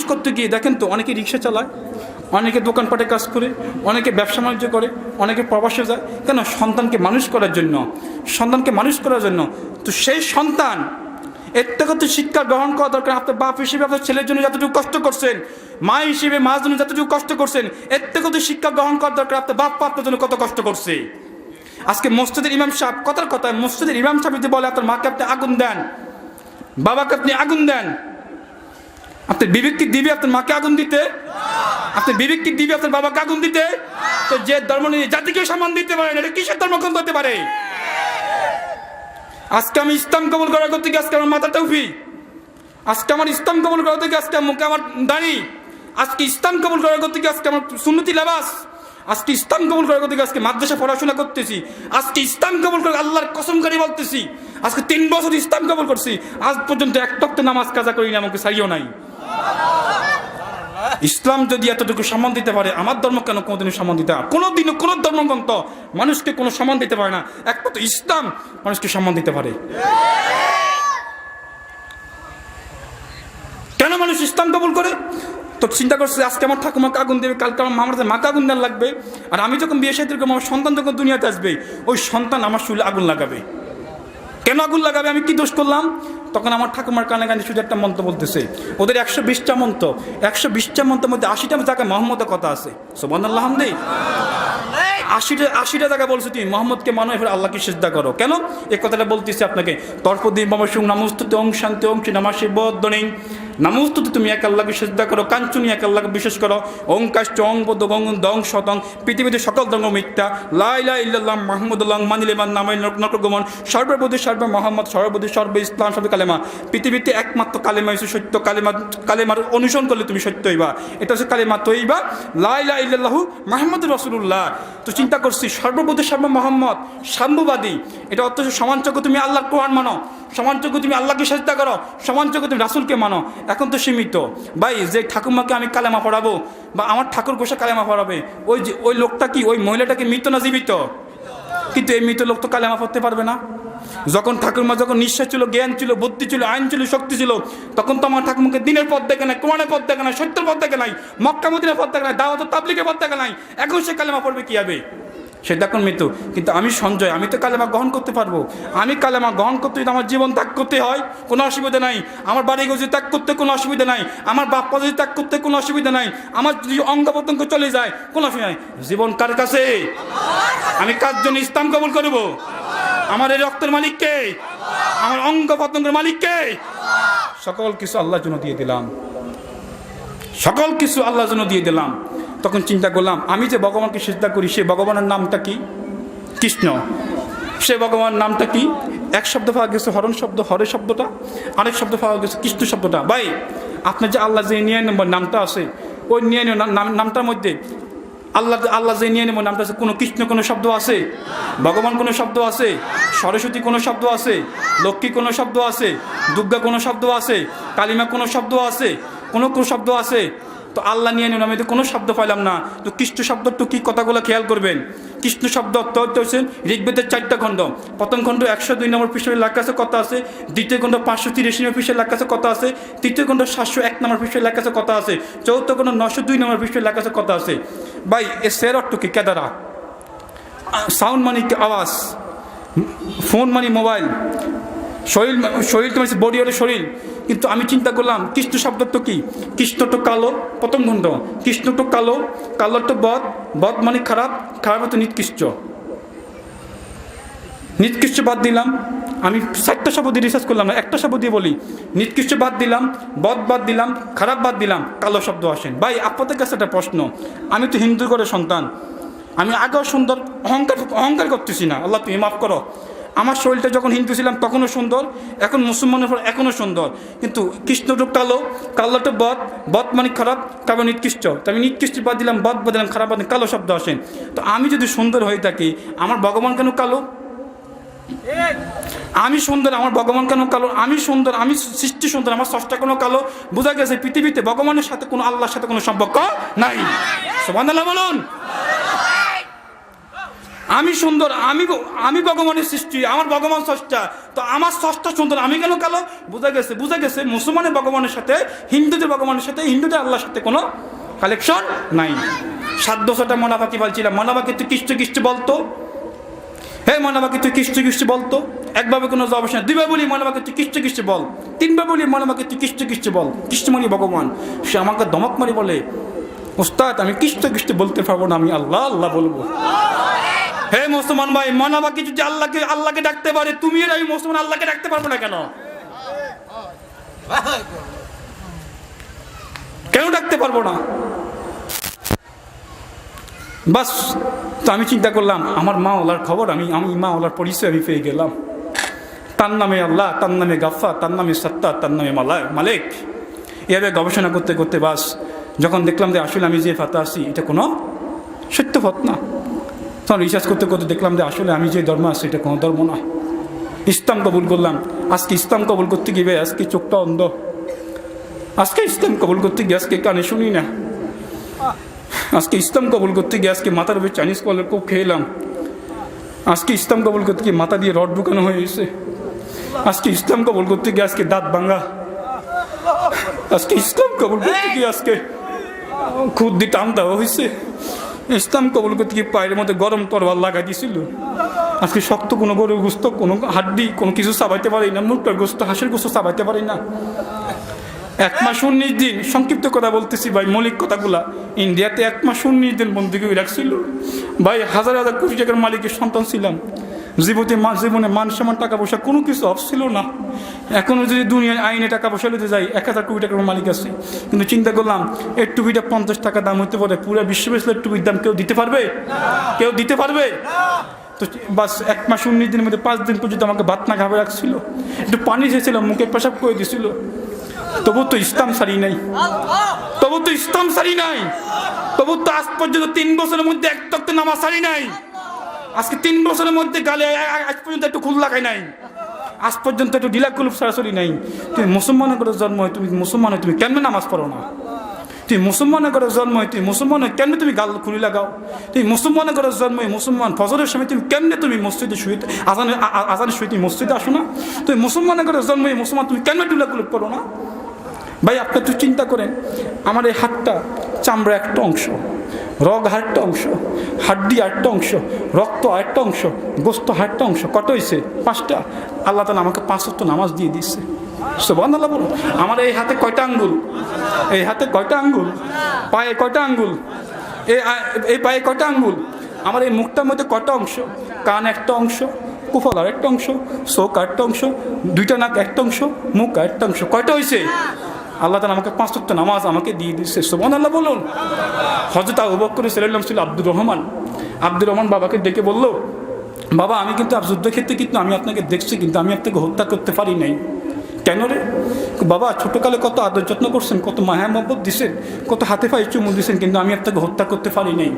করতে গিয়ে দেখেন তো, অনেকে রিক্সা চালায়, অনেকে দোকানপাটে কাজ করে, অনেকে ব্যবসা বাণিজ্য করে, অনেকে প্রবাসে যায়। কেন? সন্তানকে মানুষ করার জন্য। তো সেই সন্তান এর থেকে তো শিক্ষা গ্রহণ করা দরকার। আপনার বাপ হিসেবে আপনার ছেলের জন্য যতটুকু কষ্ট করছেন, মা হিসেবে মার জন্য যতটুকু কষ্ট করছেন, এর থেকে তো শিক্ষা গ্রহণ করা দরকার আপনার বাপ আপনার জন্য কত কষ্ট করছে। আজকে মসজিদের ইমাম সাহেব, কথার কথায় মসজিদের ইমাম সাহেব যদি বলে আপনার মাকে আপনি আগুন দেন, বাবাকে আপনি আগুন দেন, আপনার বিবেক কি দিবে আপনার মাকে আগুন দিতে? আপনার বিবেক কি দিবে আপনার বাবাকে আগুন দিতে? তো যে ধর্ম নিয়ে জাতিকে সম্মান দিতে পারে না, এটা কিসের ধর্মগ্রন্থ হতে পারে? আজকে আমি ইসলাম কবুল করার করতে গিয়ে আজকে আমার মাথা টুপি, আজকে আমার ইসলাম কবুল করার থেকে আজকে মুখে আমার দাড়ি, আজকে ইসলাম কবুল করার করতে গিয়ে আজকে আমার সুন্নতি লেবাস, আজকে ইসলাম কবুল করার করতে গিয়ে আজকে মাদ্রাসা পড়াশোনা করতেছি, আজকে ইসলাম কবুল করে আল্লাহর কসম করে বলতেছি, আজকে 3 বছর ইসলাম কবুল করছি, আজ পর্যন্ত এক ওয়াক্ত নামাজ কাজা করি না, আমাকে সারিও নাই। ইসলাম যদি এতটুকু সম্মান দিতে পারে, আমার ধর্ম কেন কোনোদিনও সম্মান দিতে পারে? কোনোদিনও কোনো ধর্মগ্রন্থ মানুষকে কোনো সম্মান দিতে পারে না, একমাত্র ইসলাম মানুষকে সম্মান দিতে পারে। কেন মানুষ ইসলাম কবুল করে? তো চিন্তা করছে আজকে আমার ঠাকুমাকে আগুন দেবে, কালকে আমার মামার মাকে আগুন দেওয়ার লাগবে, আর আমি যখন বিয়ে শাদী করবো, আমার সন্তান যখন দুনিয়াতে আসবে, ওই সন্তান আমার শরীরে আগুন লাগাবে। কেন আগুন লাগাবে? আমি কি দোষ করলাম? তখন আমার ঠাকুমার কানে কানে শুধু একটা মন্ত্র বলতেছে, ওদের 120টা মন্ত্র, 120টা মন্ত্রের মধ্যে 80টা জায়গায় মোহাম্মদের কথা আছে। সুবহানাল্লাহ, হামদি। 80টা জায়গায় বলছো তুমি মোহাম্মদকে মানো, এবার আল্লাহকে সিজদা করো। কেন এই কথাটা বলতেছি আপনাকে? তর্পদি বাবা সুং নামস্তুতি ওং শান্তি ওং নামাসি বদ্দনি নামস্তুতি, তুমি এক আল্লাহকে সিজদা করো, কাঞ্চনী এক আল্লাহকে বিশ্বাস করো। ওং কাষ্ট অং বদ্ধ গং দং শতং, পৃথিবীতে সকল ধর্ম মিথ্যা, লা ইলাহা ইল্লাল্লাহ মুহাম্মাদুল্লাহ মানিলে মান নামে নরকগমন, সর্বপ্রতি সর্ব মোহাম্মদ, সর্বপ্রতি সর্ব ইসলাম, সর্ব কালেমা। পৃথিবীতে একমাত্র কালেমা হচ্ছে সত্য, কালেমার অনুসরণ করলে তুমি সত্য হইবা। এটা হচ্ছে কালেমা তৈবা, লা ইলাহা ইল্লাল্লাহু মুহাম্মাদুর রাসূলুল্লাহ। তো চিন্তা করছি সর্বপ্রতি সর্ব মোহাম্মদ সাম্যবাদী, এটা অথচ সমানযোগ্য তুমি আল্লাহর কোরআন মানো, সমানযোগ্য তুমি আল্লাহকে সিজদা করো, সমানযোগ্য তুমি রাসূলকে মানো। এখন তো সীমিত। ভাই, যে ঠাকুমাকে আমি কালেমা পড়াবো বা আমার ঠাকুর গোসা কালেমা পড়াবে, ওই লোকটা কি, ওই মহিলাটাকে মৃত না জীবিত? কিন্তু এই মৃত লোক তো কালেমা পড়তে পারবে না। যখন ঠাকুরমা যখন নিঃশ্বাস ছিল, জ্ঞান ছিল, বুদ্ধি ছিল, আইন ছিল, শক্তি ছিল, তখন তো আমার ঠাকুমাকে দিনের পথ দেখে নাই, কোরআনের পথ দেখে নাই, সত্যের পথ দেখে নাই, মক্কা মদিনার পথ দেখে নাই, দাওয়াত তাবলীগের পথ দেখে নাই। এখন সে কালেমা পড়বে কি হবে? সে দেখুন মৃত্যু। কিন্তু আমি সঞ্জয়, আমি তো কালেমা গ্রহণ করতে পারবো। আমি কালেমা গ্রহণ করতে যদি আমার জীবন ত্যাগ করতে হয়, কোনো অসুবিধা নাই। আমার বাড়ি গজি ত্যাগ করতে কোনো অসুবিধা নাই। আমার বাপ যদি ত্যাগ করতে কোনো অসুবিধা নাই। আমার যদি অঙ্গ প্রত্যঙ্গ চলে যায়, কোনো অসুবিধা নাই। জীবন কার কাছে? আমি কার জন্য ইসলাম কবুল করব? আমার এই রক্তের মালিককে, আমার অঙ্গ প্রত্যঙ্গের মালিককে। সকল কিছু আল্লাহর জন্য দিয়ে দিলাম, সকল কিছু আল্লাহর জন্য দিয়ে দিলাম। তখন চিন্তা করলাম, আমি যে ভগবানকে সিজদা করি, সে ভগবানের নামটা কি? কৃষ্ণ। সে ভগবানের নামটা কি? এক শব্দ পাওয়া গেছে হরণ শব্দ, হরে শব্দটা, আরেক শব্দ পাওয়া গেছে কৃষ্ণ শব্দটা। ভাই, আপনার যে আল্লাহ যে নিয়ে নম্বর নামটা আছে, ওই নিয়ে নামটার মধ্যে আল্লাহ যে নিয়ে নেব নামটা আছে, কোনো কৃষ্ণ কোনো শব্দ আছে? ভগবান কোনো শব্দ আছে? সরস্বতী কোনো শব্দ আছে? লক্ষ্মী কোনো শব্দ আছে? দুর্গা কোনো শব্দ আছে? কালিমা কোনো শব্দ আছে? কোনো শব্দ আছে? তো আল্লাহ নিয়ে নিন, আমি তো কোনো শব্দ পাইলাম না। তো কৃষ্ণ শব্দ তো কি কথাগুলো খেয়াল করবেন। কৃষ্ণ শব্দ অর্থ হচ্ছে ঋগ্বেদের 4টা খণ্ড। প্রথম খণ্ড 102 নম্বর পৃষ্ঠায় লেখা আছে কথা আছে, দ্বিতীয় খণ্ড 583 নম্বর পৃষ্ঠায় লেখা আছে কথা আছে, তৃতীয় খণ্ড 701 নম্বর পৃষ্ঠায় লেখা আছে কথা আছে, চতুর্থ খণ্ড 902 নম্বর পৃষ্ঠায় লেখা আছে কথা আছে। ভাই, এ সের অর্থ কি? কেদারা। সাউন্ড মানে আওয়াজ, ফোন মানে মোবাইল, শরীর তো মানে বডি হলে শরীর। কিন্তু আমি চিন্তা করলাম কৃষ্ণ শব্দ তো কি? কৃষ্ণ তো কালো, প্রথম খণ্ড। কৃষ্ণ তো কালো, কালো তো বদ, বদ মানে খারাপ, খারাপ তো নিকৃষ্ট। নিকৃষ্ট বাদ দিলাম, আমি 4টা শব্দ দিয়ে রিসার্চ করলাম না, একটা শব্দ দিয়ে বলি। নিকৃষ্ট বাদ দিলাম, বদ বাদ দিলাম, খারাপ বাদ দিলাম, কালো শব্দ আসেন। ভাই, আপনাদের কাছে একটা প্রশ্ন, আমি তো হিন্দু ঘরের সন্তান, আমি আগেও সুন্দর, অহংকার করতেছি না, আল্লাহ তুমি মাফ করো। আমার শরীরটা যখন হিন্দু ছিলাম তখনও সুন্দর, এখন মুসলমানের পর এখনও সুন্দর। কিন্তু কৃষ্ণটা কালো, কালোটা বদ, বদ মানে খারাপ, কালো নিকৃষ্ট। তো আমি নিকৃষ্ট বাদ দিলাম, বদ বাদ দিলাম, খারাপ বাদ দিলাম, কালো শব্দ আসেন। তো আমি যদি সুন্দর হয়ে থাকি, আমার ভগবান কেন কালো? আমি সুন্দর, আমার ভগবান কেন কালো? আমি সুন্দর, আমি সৃষ্টি সুন্দর, আমার স্রষ্টা কোনো কালো? বোঝা গেছে পৃথিবীতে ভগবানের সাথে কোনো, আল্লাহর সাথে কোনো সম্পর্ক নাই। সুবহানাল্লাহ বলুন। আমি সুন্দর, আমি ভগবানের সৃষ্টি, আমার ভগবান স্রষ্টা। তো আমার স্রষ্টা সুন্দর, আমি কেন কালো? বোঝা গেছে মুসলমানের ভগবানের সাথে, হিন্দুদের ভগবানের সাথে, হিন্দুদের আল্লাহর সাথে কোনো কালেকশন নাই। 7 বছরটা মনাবাকি বলছিলাম, মনাবাকি তুই কৃষ্ণ বলতো, হে মনাবাকি তুই কৃষ্ণ বলতো। একভাবে কোনো জবাব আসে না। 2 বার বলি মনাবাকি তুই কৃষ্ণ বল, 3 বার বলি মনাবাকি তুই কৃষ্ণ বল। কৃষ্ণ মানে ভগবান। সে আমাকে ধমক মারি বলে, ওস্তাদ আমি কৃষ্ণ বলতে পারবো না, আমি আল্লাহ আল্লাহ বলবো। হে মুসলমান ভাই, মনাবাকি যদি আল্লাহকে ডাকতে পারে, তুমি আর আমি মুসলমান আল্লাহকে ডাকতে পারবো না কেন? কেন ডাকতে পারবো না? বাস। তো আমি চিন্তা করলাম, আমার মা ওলার খবর, আমি মা ওলার পরিচয় আমি পেয়ে গেলাম। তার নামে আল্লাহ, তার নামে গাফফার, তার নামে সত্তা, তার নামে মালিক। এভাবে গবেষণা করতে করতে বাস যখন দেখলাম যে আসলে আমি যে ফাতা আছি এটা কোনো সত্য পথ না, তখন রিসার্চ করতে করতে দেখলাম যে আসলে আমি যে ধর্ম আছি এটা কোনো ধর্ম না। ইসলাম কবুল করলাম। আজকে ইসলাম কবুল করতে গিয়ে আজকে চোখটা অন্ধ, আজকে ইসলাম কবুল করতে গিয়ে আজকে কানে শুনি না, আজকে ইসলাম কবুল করতে গিয়ে আজকে মাথার উপরে চাইনিজ কলের খুব খেলাম, আজকে ইসলাম কবুল করতে গিয়ে মাথা দিয়ে রড ঢুকানো হয়ে গেছে, আজকে ইসলাম কবুল করতে গিয়ে আজকে দাঁত ভাঙা, আজকে ইসলাম কবুল করতে গিয়ে আজকে খুদ দিয়ে টান দেওয়া হয়েছে, ইসলাম কবুল করতে গিয়ে পায়ের মধ্যে গরম তরোয়াল লাগাই দিয়েছিল। আজকে শক্ত কোনো গরুর গোস্ত, কোনো হাড্ডি, কোনো কিছু চাবাইতে পারি না, মুরগির গোস্ত, হাঁসের গোস্ত চাবাইতে পারি না। 1 মাস 19 দিন, সংক্ষিপ্ত কথা বলতেছি ভাই, মৌলিক কথাগুলা। ইন্ডিয়াতে 1 মাস 19 দিন বন্দি করে রাখছিল ভাই। হাজার হাজার কোটি টাকার মালিকের সন্তান ছিলাম। জীবনে মান সম্মান, টাকা পয়সা কোনো কিছু অফ ছিল না। এখনও যদি দুনিয়ার আইনে টাকা পয়সা নিতে যাই, 1000 কোটি টাকার মালিক আছে। কিন্তু চিন্তা করলাম এর টুপিটা 50 টাকা দাম হতে পারে, পুরো বিশ্ববিদ্যালয়ের টুপির দাম কেউ দিতে পারবে? কেউ দিতে পারবে? তো বাস 1 মাস 19 দিনের মধ্যে 5 দিন পর্যন্ত আমাকে ভাত না খাবে রাখছিল, একটু পানি চেয়েছিলাম, মুখে পেশাব করে দিছিল। তবু তো ইসলাম সারি নাই, তবু তো ইসলাম সারি নাই, তবু তো আজ পর্যন্ত 3 বছরের মধ্যে এক তক্ত নামাজ সারি নাই। আজকে 3 বছরের মধ্যে গালে আজ পর্যন্ত একটু খুল লাগাই নাই, আজ পর্যন্ত একটু ঢিলা কুলুপ সরাসরি নাই। তুমি মুসলমানের করে জন্ম হয়, তুমি মুসলমান হয়, তুমি কেমনে নামাজ পড়ো না? তুমি মুসলমানের করে জন্ম হয়, তুমি মুসলমান হয়, কেমনে তুমি গাল খুলি লাগাও? তুমি মুসলমানের করে জন্ম হয়, মুসলমান ফজরের সময় তুমি কেমনে তুমি মসজিদে শুয়ে আজানের শুয়ে তুমি মসজিদে আসো না? তুমি মুসলমানের করে জন্ম হয়, মুসলমান, তুমি কেমনে ঢিলা কুলুপ করো না? ভাই আপনি একটু চিন্তা করেন, আমার এই হাতটা চামড়া একটা অংশ, রগ আরেকটা অংশ, হাড্ডি আরেকটা অংশ, রক্ত আরেকটা অংশ, গোস্ত আরেকটা অংশ, কত হয়েছে? 5টা। আল্লাহ তাআলা আমাকে 5 ওয়াক্ত নামাজ দিয়ে দিচ্ছে। সুবহানাল্লাহ বলুন। আমার এই হাতে কয়টা আঙ্গুল? এই হাতে কয়টা আঙ্গুল? পায়ে কয়টা আঙ্গুল? এই পায়ে কয়টা আঙ্গুল? আমার এই মুখটার মধ্যে কয়টা অংশ? কান একটা অংশ, কুফল আর একটা অংশ, চোখ আরেকটা অংশ, 2টা নাক একটা অংশ, মুখ আরেকটা অংশ, কয়টা হয়েছে? আল্লাহ তাআলা আমাকে 5 ওয়াক্ত নামাজ আমাকে দিয়ে দিচ্ছে। সুবহানাল্লাহ বলুন। হযরত আবু বকরের ছেলের নাম ছিল আব্দুর রহমান। আব্দুর রহমান বাবাকে ডেকে বলল, বাবা আমি কিন্তু যুদ্ধক্ষেত্রে কিন্তু আমি আপনাকে দেখছি, কিন্তু আমি আপনাকে হত্যা করতে পারি নাই। কেন রে? বাবা ছোটকালে কত আদর যত্ন করছেন, কত মায়া মহব্বত দিছেন, কত হাতে পায়ে চুমু দিছেন, কিন্তু আমি আপনাকে হত্যা করতে পারি নাই।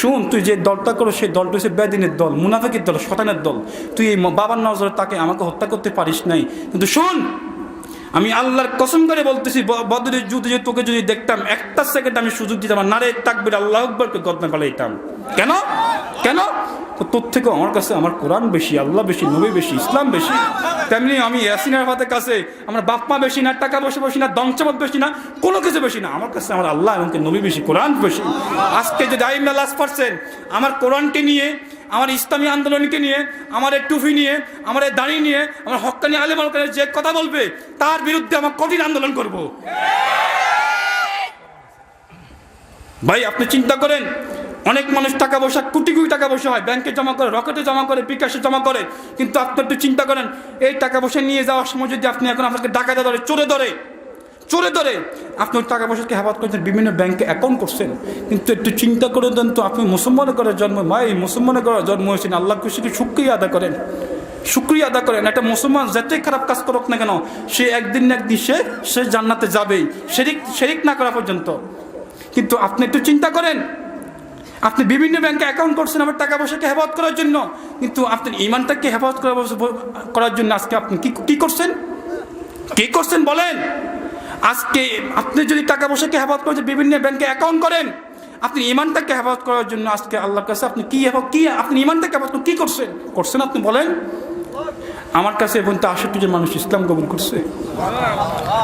শুন, তুই যে দলটা করো সেই দলটা হচ্ছে বেদিনের দল, মুনাফিকের দল, শয়তানের দল। তুই এই বাবার নজরে তাকে আমাকে হত্যা করতে পারিস নাই। কিন্তু শোন, আমি আল্লাহর কসম করে বলতেছি, বদরের যুদ্ধে যে তোকে যদি দেখতাম 1টা সেকেন্ড আমি সুযোগ দিতাম, নারে তাকবীর আল্লাহু আকবারকে গর্দন পালাইতাম। কেন? কেন? তোর থেকে আমার কাছে আমার কোরআন বেশি, আল্লাহ বেশি, নবী বেশি, ইসলাম বেশি। তেমনি আমি ইয়াসিন আরাফাতের কাছে আমার বাপ মা বেশি না, টাকা পয়সা বেশি না, দংচমত বেশি না, কোনো কিছু বেশি না। আমার কাছে আমার আল্লাহ এবং নবী বেশি, কোরআন বেশি। আজকে যদি আইম্মা লাশ পারছেন আমার কোরআনকে নিয়ে, আমার ইসলামী আন্দোলনকে নিয়ে, আমার এই টুপি নিয়ে, আমার এই দাড়ি নিয়ে, আমার হক্কানি আলেম আলকানের যে কথা বলবে তার বিরুদ্ধে আমার কঠিন আন্দোলন করব। ভাই আপনি চিন্তা করেন, অনেক মানুষ টাকা পয়সা, কোটি কোটি টাকা পয়সা হয়, ব্যাংকে জমা করে, রকেটে জমা করে, বিকাশে জমা করে, কিন্তু আপনি একটু চিন্তা করেন এই টাকা পয়সা নিয়ে যাওয়ার সময় যদি আপনি এখন আপনাকে ডাকাতে ধরে, চোরে ধরে আপনি টাকা পয়সাকে হেফাজত করছেন, বিভিন্ন ব্যাংকে অ্যাকাউন্ট করছেন, কিন্তু একটু চিন্তা করে দেন তো, আপনি মুসলমানের ঘরে জন্ম, ভাই মুসলমানের ঘরে জন্ম হয়েছেন, আল্লাহ খুশিকে শুকরিয়া আদা করেন, শুকরিয়া আদা করেন। একটা মুসলমান যতই খারাপ কাজ করুক না কেন, সে একদিন না একদিন সে জান্নাতে যাবেই, শিরিক না করা পর্যন্ত। কিন্তু আপনি একটু চিন্তা করেন, আপনি বিভিন্ন ব্যাংকে অ্যাকাউন্ট করছেন আমার টাকা পয়সাকে হেফাজত করার জন্য, কিন্তু আপনি ইমানটাকে হেফাজত করার জন্য আজকে আপনি কি করছেন? কি করছেন বলেন? আজকে আপনি যদি টাকা পয়সাকে হেফাজত করে বিভিন্ন ব্যাংকে অ্যাকাউন্ট করেন, আপনি ইমানটাকে হেফাজত করার জন্য আজকে আল্লাহর কাছে আপনি কি আপনি ইমানটাকে হেফাজত কি করছেন আপনি বলেন? আমার কাছে এখন তো 68 জন মানুষ ইসলাম কবুল করছে।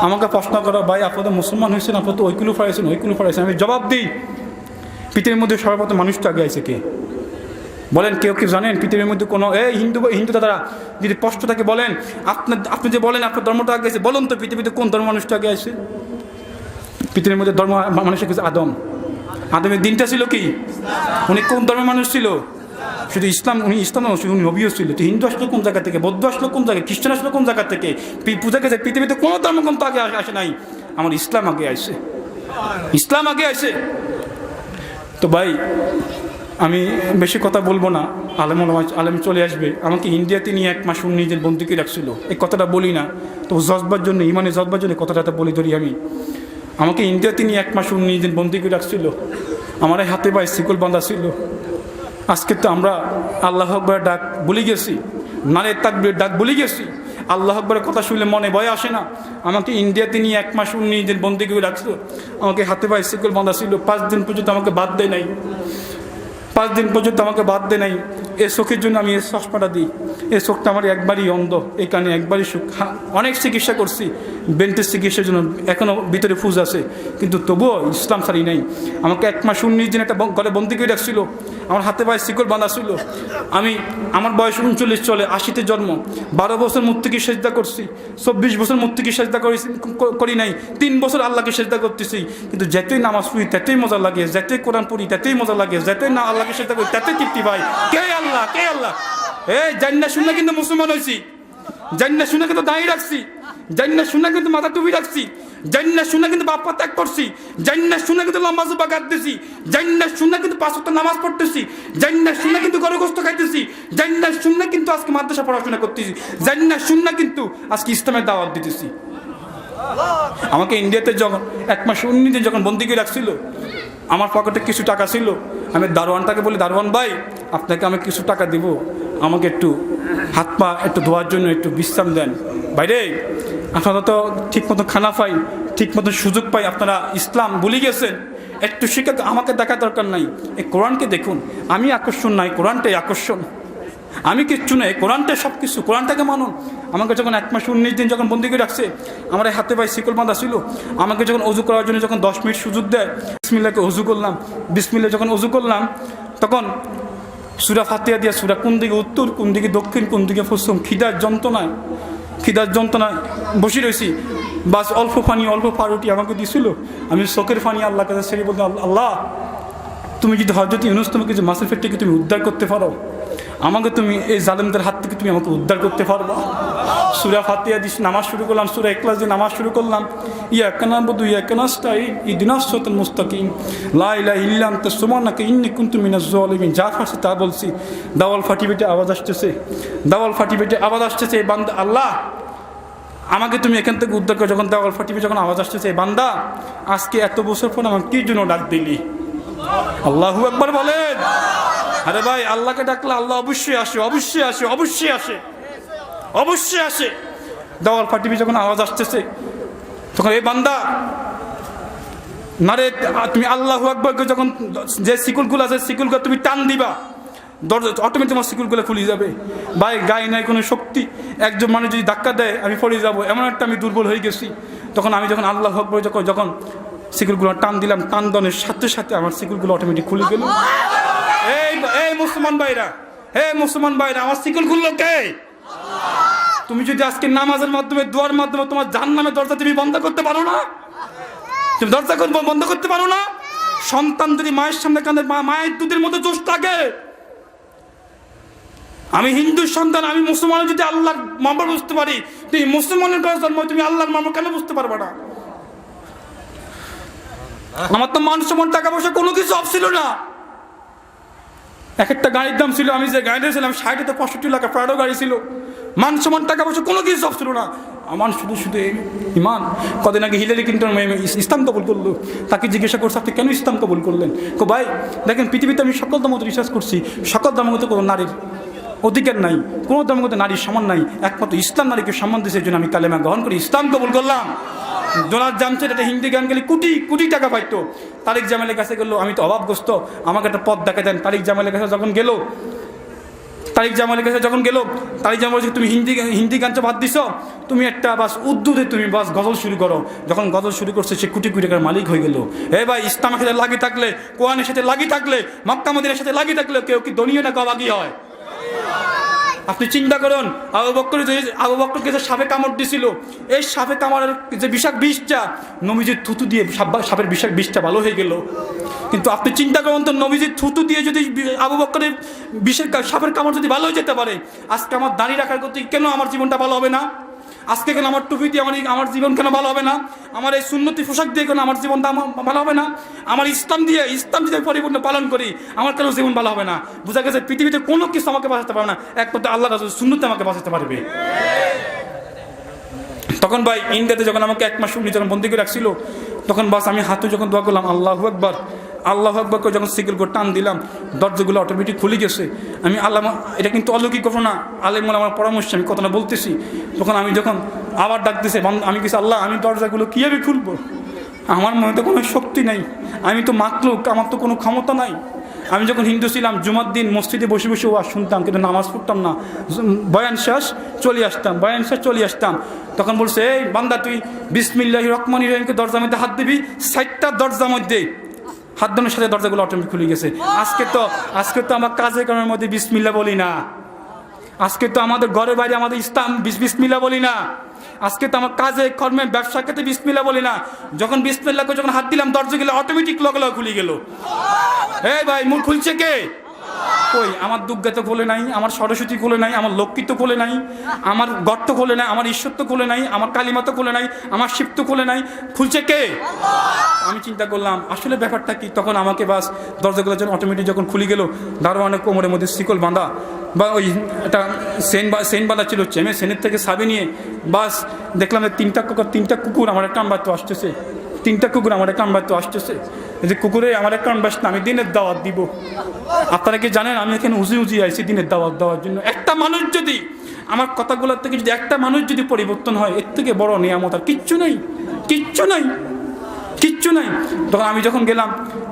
আমাকে প্রশ্ন করা, ভাই আপনাদের মুসলমান হয়েছেন, আপনার তো ওইগুলো ফারাইছেন। আমি জবাব দিই, পৃথিবীর মধ্যে সর্বপ্রথম মানুষটা আগে আছে কে? বলেন, কেউ জানেন পৃথিবীর মধ্যে কোনো হিন্দু দাদারা যদি স্পষ্ট থাকে বলেন, আপনি যে বলেন আপনার ধর্মটা আগে আছে, বলুন তো পৃথিবীতে কোন ধর্ম মানুষটা আগে আছে? পৃথিবীর মধ্যে ধর্ম মানুষের কাছে আদমের দিনটা ছিল কি? উনি কোন ধর্মের মানুষ ছিল? শুধু ইসলাম, উনি ইসলাম উনি নবীও ছিল। তো হিন্দু আসলো কোন জায়গা থেকে, বৌদ্ধ আসলো কোন জায়গায়, খ্রিস্টান আসলো কোন জায়গা থেকে? পূজা গেছে পৃথিবীতে কোনো ধর্মগ্রন্থ আগে আসে নাই, আমার ইসলাম আগে আসে, ইসলাম আগে আসে। তো ভাই আমি বেশি কথা বলবো না, আলেম চলে আসবে। আমাকে ইন্ডিয়াতে নিয়ে 1 মাস 19 দিন বন্দিকে রাখছিল, এই কথাটা বলি না তো জজবার জন্য, ইমানের জজবার জন্য কথাটা বলি ধরি আমি। আমাকে ইন্ডিয়াতে নিয়ে 1 মাস 19 দিন বন্দিকে রাখছিল, আমার হাতে পায়ে শিকল বাঁধা ছিল। আজকে তো আমরা আল্লাহ আকবরের ডাক ভুলে গেছি, নারে তাকবীরের ডাক ভুলে গেছি। আল্লাহ আকবরের কথা শুনলে মনে ভয় আসে না? আমাকে ইন্ডিয়াতে নিয়ে 1 মাস 19 দিন বন্দি করে রাখছিল, আমাকে হাতে পায়ে শিকল বাঁধা ছিল, 5 দিন পর্যন্ত আমাকে বাদ দেয় নাই, 5 দিন পর্যন্ত আমাকে বাদ দেয় নাই। এই চোখের জন্য আমি এই চশমাটা দিই। এই চোখটা আমার একবারই অন্ধ, এই কানে একবারই সুখ। অনেক চিকিৎসা করছি, বেন্টের চিকিৎসার জন্য এখনও ভিতরে ফুজ আছে, কিন্তু তবুও ইসলাম ছাড়ি নাই। আমাকে 1 মাস 19 দিন একটা ঘরে বন্দি করে রাখছিল, আমার হাতে পায়ে শিকল বাঁধা ছিল। আমার বয়স 39 চলে, 80-তে জন্ম। 12 বছর মুত্তিকি সেজদা করছি, 24 বছর মুত্তিকি সেজদা করি নাই, 3 বছর আল্লাহকে সেজদা করতেছি। কিন্তু যতই নামাজ পড়ি ততই মজা লাগে, যতই কোরআন পড়ি ততই মজা লাগে, যতই না আল্লাহকে সেজদা করি ততই তৃপ্তি পাই। কে আল্লাহ, কে আল্লাহ? এই জান্নাত শুনে কিন্তু মুসলমান হয়েছি, জান্নাত শুনে কিন্তু দাঁড়িয়ে রাখছি, জান্নাত শুনে কিন্তু মাথা টুপি রাখছি, জান্নাত শুনে কিন্তু বাপ্পা ত্যাগ করছি, জান্নাত শুনে কিন্তু লম্বা জুব্বা কাটতেছি, জান্নাত শুনে কিন্তু 5 ওয়াক্ত নামাজ পড়তেছি, জান্নাত শুনে কিন্তু গরু গোশত খাইতেছি, জান্নাত শুনে কিন্তু আজকে মাদ্রাসা পড়াশোনা করতেছি, জান্নাত শুনে কিন্তু আজকে ইসলামের দাওয়াত দিতেছি। আমাকে ইন্ডিয়াতে যখন 1 মাস 19 দিন যখন বন্দি করে রাখছিল, আমার পকেটে কিছু টাকা ছিল। আমি দারোয়ানটাকে বলি, দারোয়ান ভাই, আপনাকে আমি কিছু টাকা দিব, আমাকে একটু হাত পা একটু ধোয়ার জন্য একটু বিশ্রাম দেন। বাইরে আপনারা তো ঠিক মতো খানা পাই, ঠিক মতো সুযোগ পাই, আপনারা ইসলাম ভুলে গেছেন, একটু শিক্ষা আমাকে দেখা দরকার নাই। এই কোরআনকে দেখুন, আমি আকর্ষণ নাই, কোরআনটাই আকর্ষণ। আমি কিচ্ছু নেই, কোরআনটাই সব কিছু, কোরআনটাকে মানুন। আমাকে যখন 1 মাস 19 দিন যখন বন্দি করে রাখছে, আমার এই হাতে পায়ে শিকল বাঁধা ছিল। আমাকে যখন অজু করার জন্য যখন 10 মিনিট সুযোগ দেয়, বিসমিল্লাহকে অজু করলাম। বিসমিল্লাহ যখন অজু করলাম, তখন সূরা ফাতিহা দিয়ে সূরা কোন দিকে উত্তর, কোন দিকে দক্ষিণ, কোন দিকে পশ্চিম, খিদার যন্ত্রণায় বসে রয়েছি। বাস অল্প পানি, অল্প পাউরুটি আমাকে দিয়েছিল। আমি চোখের পানি আল্লাহ কাছে ছেড়ে বলতে, আল্লাহ তুমি যদি হযরত ইউনূস তোমাকে যে মাছের পেট থেকে তুমি উদ্ধার করতে পারো, আমাকে তুমি এই জালেমদের হাত থেকে তুমি আমাকে উদ্ধার করতে পারবা। সূরা ফাতিহা দিয়ে নামাজ শুরু করলাম, সূরা ইখলাস দিয়ে নামাজ শুরু করলাম। ইয়াকা না'বুদু ওয়া ইয়াকা নাস্তাঈন ইহদিনাস সিরাতাল মুস্তাকিম লা ইলাহা ইল্লা আনতা সুবহানাকা ইন্নী কুনতু মিনাজ জালিমিন। যা ফারছি তা বলছি। দাওয়াল ফাটি বেটে আওয়াজ আসতেছে, দাওয়াল ফাটি বেটে আওয়াজ আসতেছে, এই বান্দা আল্লাহ আমাকে তুমি এখান থেকে উদ্ধার করে। যখন দাওয়াল ফাটিবে যখন আওয়াজ আসতেছে, এই বান্দা আজকে এত বছর পর আমাকে কি জন্য ডাক দিলি? আল্লাহু আকবার বলেন। আরে ভাই, আল্লাহকে ডাকলে আল্লাহ অবশ্যই আসে, অবশ্যই আসে, অবশ্যই আসে, অবশ্যই আসে। দেওয়াল ফাটিবি যখন আওয়াজ আসতেছে, তখন এই বান্দা নারে তুমি আল্লাহু আকবার যখন যে শিকলগুলো আছে শিকলগুলো তুমি টান দিবা, দরজা অটোমেটিক তোমার শিকলগুলো খুলে যাবে। ভাই গায়ে নাই কোনো শক্তি, একজন মানুষ যদি ধাক্কা দেয় আমি পড়ে যাবো, এমন একটা আমি দুর্বল হয়ে গেছি। তখন আমি যখন আল্লাহু আকবার যখন শিকলগুলো টান দিলাম, টান দানের সাথে সাথে আমার শিকলগুলো অটোমেটিক খুলে গেল। এই মুসলমান ভাইরা, হে মুসলমান ভাইরা, আমার শিকল খুললো কে? তুমি যদি আজকে নামাজের মাধ্যমে, দোয়ার মাধ্যমে তোমার জাহান্নামের দরজা তুমি বন্ধ করতে পারো না? তুমি দরজা বন্ধ করতে পারো না? সন্তান যদি মায়ের সামনে কাঁদে, মায়ের দুধের মতো জোশ থাকে। আমি হিন্দুর সন্তান, আমি মুসলমান যদি আল্লাহর মামলা বুঝতে পারি, তুমি মুসলমানের কাছে জন্ম, তুমি আল্লাহর মামলা কেন বুঝতে পারবে না? আমার তো মান সম্মান টাকা পয়সা কোনো কিছু অফ ছিল না। এক একটা গাড়ির দাম ছিল, আমি যে গাড়িতে ছিলাম 60-65 লাখ প্রাডো গাড়ি ছিল। মান সম্মান টাকা পয়সা কোনো কিছু অফ ছিল না। আমার শুধু শুধু ইমান। কদিন আগে হিলারি ক্লিনটন ইসলাম কবুল করলো, তাকে জিজ্ঞাসা করছে আপনি কেন ইসলাম কবুল করলেন? ভাই দেখেন, পৃথিবীতে আমি সকল ধর্মকে রিসার্চ করছি, সকল ধর্মগত কোনো নারীর অধিকার নাই, কোনো ধর্মগত নারীর সমান নাই, একমাত্র ইসলাম নারীকে সম্মান দিয়েছে। এই জন্য আমি কালেমা গ্রহণ করি, ইসলাম কবুল করলাম। ডোনাল্ড জামসের একটা হিন্দি গান গেলে কোটি কোটি টাকা পাইতো। তারিক জামালের কাছে গেলো, আমি তো অভাবগ্রস্ত, আমাকে একটা পথ দেখা দেন। তারিক জামালের কাছে যখন গেল, তারিক জামাল তুমি হিন্দি গানটা বাদ দিছ, তুমি একটা বাস উর্দুতে তুমি বাস গজল শুরু করো। যখন গজল শুরু করছে, সে কোটি কোটি টাকার মালিক হয়ে গেল। ভাই, ইসলামের সাথে লাগি থাকলে, কোরআনের সাথে লাগি থাকলে, মক্কা মদিনার সাথে লাগি থাকলে কেউ কি দুনিয়া না কবাগি হয়? আপনি চিন্তা করুন, আবু বকরকে যে সাপে কামড় দিছিল, এই সাপে কামড়ের যে বিষটা নবীজির থুতু দিয়ে সাপের বিষটা ভালো হয়ে গেল। কিন্তু আপনি চিন্তা করুন তো, নবীজির থুতু দিয়ে যদি আবু বকরের সাপের কামড় যদি ভালো হয়ে যেতে পারে, আজকে আমার দাঁড়িয়ে রাখার করতে কেন আমার জীবনটা ভালো হবে না? আজকে কেন আমার টুপি দিয়ে আমার জীবন কেন ভালো হবে না? আমার এই সুন্নতি পোশাক দিয়ে কেন আমার জীবনটা ভালো হবে না? আমার ইসলাম যদি পরিপূর্ণ পালন করি, আমার কেন জীবন ভালো হবে না? বোঝা গেছে পৃথিবীতে কোনো কিছু আমাকে বাঁচাতে পারবে না, একমাত্র আল্লাহ রাসূল সুন্নতে আমাকে বাঁচাতে পারবে। তখন ভাই ইন্ডিয়াতে যখন আমাকে 1 মাস যখন বন্দি করে রাখছিল, তখন বাস আমি হাতে যখন দোয়া করলাম আল্লাহু আকবার, আল্লাহু আকবার করে যখন সিগল করে টান দিলাম, দরজাগুলো অটোমেটিক খুলে গেছে। আমি আল্লাহ, এটা কিন্তু অলৌকিক ঘটনা, আলেম আমার পরামর্শ আমি কথাটা বলতেছি। তখন আমি যখন আবার ডাক দিছে, আমি কিছু আল্লাহ, আমি দরজাগুলো কীভাবে খুলবো? আমার মনে তো কোনো শক্তি নাই, আমি তো মাতলুক, আমার তো কোনো ক্ষমতা নাই। আমি যখন হিন্দু ছিলাম জুমার দিন মসজিদে বসে বসে ওয়াজ শুনতাম, কিন্তু নামাজ পড়তাম না। বয়ান শেষ চলে আসতাম। তখন বলছে, এই বান্দা তুই বিসমিল্লাহির রহমানির রহিমকে দরজার মধ্যে হাত দিবি, 4টা দরজার মধ্যে হাত দেওয়ার সাথে দরজাগুলো অটোমেটিক খুলে গেছে। আজকে তো আমার কাজের কারণের মধ্যে বিসমিল্লাহ বলি না। আজকে তো আমাদের ঘরে বাইরে আমাদের ইসলাম বিসমিল্লাহ বলি না। আজকে তো আমার কাজে কর্মে ব্যবসা ক্ষেত্রে বিসমিল্লাহ বলি না। যখন বিসমিল্লাহ করে যখন হাত দিলাম দরজাগুলো অটোমেটিক লগে খুলে গেল। এই ভাই মুখ খুলছে কে? কই আমার দুর্গা তো খোলে নাই, আমার সরস্বতী খোলে নাই, আমার লক্ষ্মী তো খোলে নাই, আমার গর্ত খোলে নাই, আমার ঈশ্বর তো খোলে নাই, আমার কালিমা তো খোলে নাই, আমার শিব তো খোলে নাই, খুলছে কে? আমি চিন্তা করলাম আসলে ব্যাপারটা কি। তখন আমাকে বাস দরজাগুলো যখন অটোমেটিক যখন খুলে গেল, দারোয়ানের কোমরের মধ্যে শিকল বাঁধা বা ওই একটা সেন বাঁধা ছিল, চেমে সেনের থেকে সাবি নিয়ে বাস দেখলাম যে 3টা কুকুর আমার একটা বাড়িতে আসতেছে। 3টা কুকুর আমার একটা বাড়িতে আসতেছে। এই যে কুকুরে আমার একটা বাস না, আমি দিনের দাওয়াত দিব। আপনারা কি জানেন আমি এখানে উজি আইছি দিনের দাওয়াত দেওয়ার জন্য। একটা মানুষ যদি আমার কথাগুলোর থেকে যদি একটা মানুষ যদি পরিবর্তন হয়, এর থেকে বড় নিয়ামত আর কিচ্ছু নাই। তখন আমি যখন গেলাম,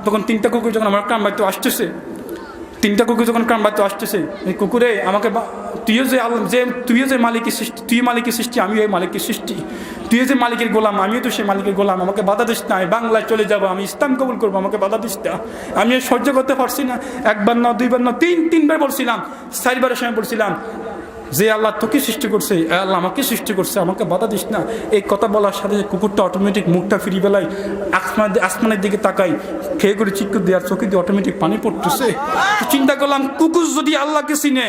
তখন 3টা কুকুর যখন আমার কান বাড়িতে আসতেছে, এই কুকুরে আমাকে তুইও যে মালিকের সৃষ্টি, তুই মালিকের সৃষ্টি, আমি ওই মালিকের সৃষ্টি, তুই যে মালিকের গোলাম, আমিও তো সেই মালিকের গোলাম, আমাকে বাধা দিস না। বাংলায় চলে যাবো, আমি ইসলাম কবুল করবো, আমাকে বাধা দিস না। আমি সহ্য করতে পারছি না। 1বার না 2বার না 3বার বলছিলাম, 4বারের সময় বলছিলাম যে আল্লাহ তোকে সৃষ্টি করছে, আল্লাহ আমাকে সৃষ্টি করছে, আমাকে বাধা দিস না। এই কথা বলার সাথে কুকুরটা অটোমেটিক মুখটা ফিরিয়ে বেলায় আসমানের দিকে তাকাই, খেয়ে করে চিৎকার দেওয়ার চোখে দিয়ে অটোমেটিক পানি পড়তেছে। চিন্তা করলাম কুকুর যদি আল্লাহকে চিনে,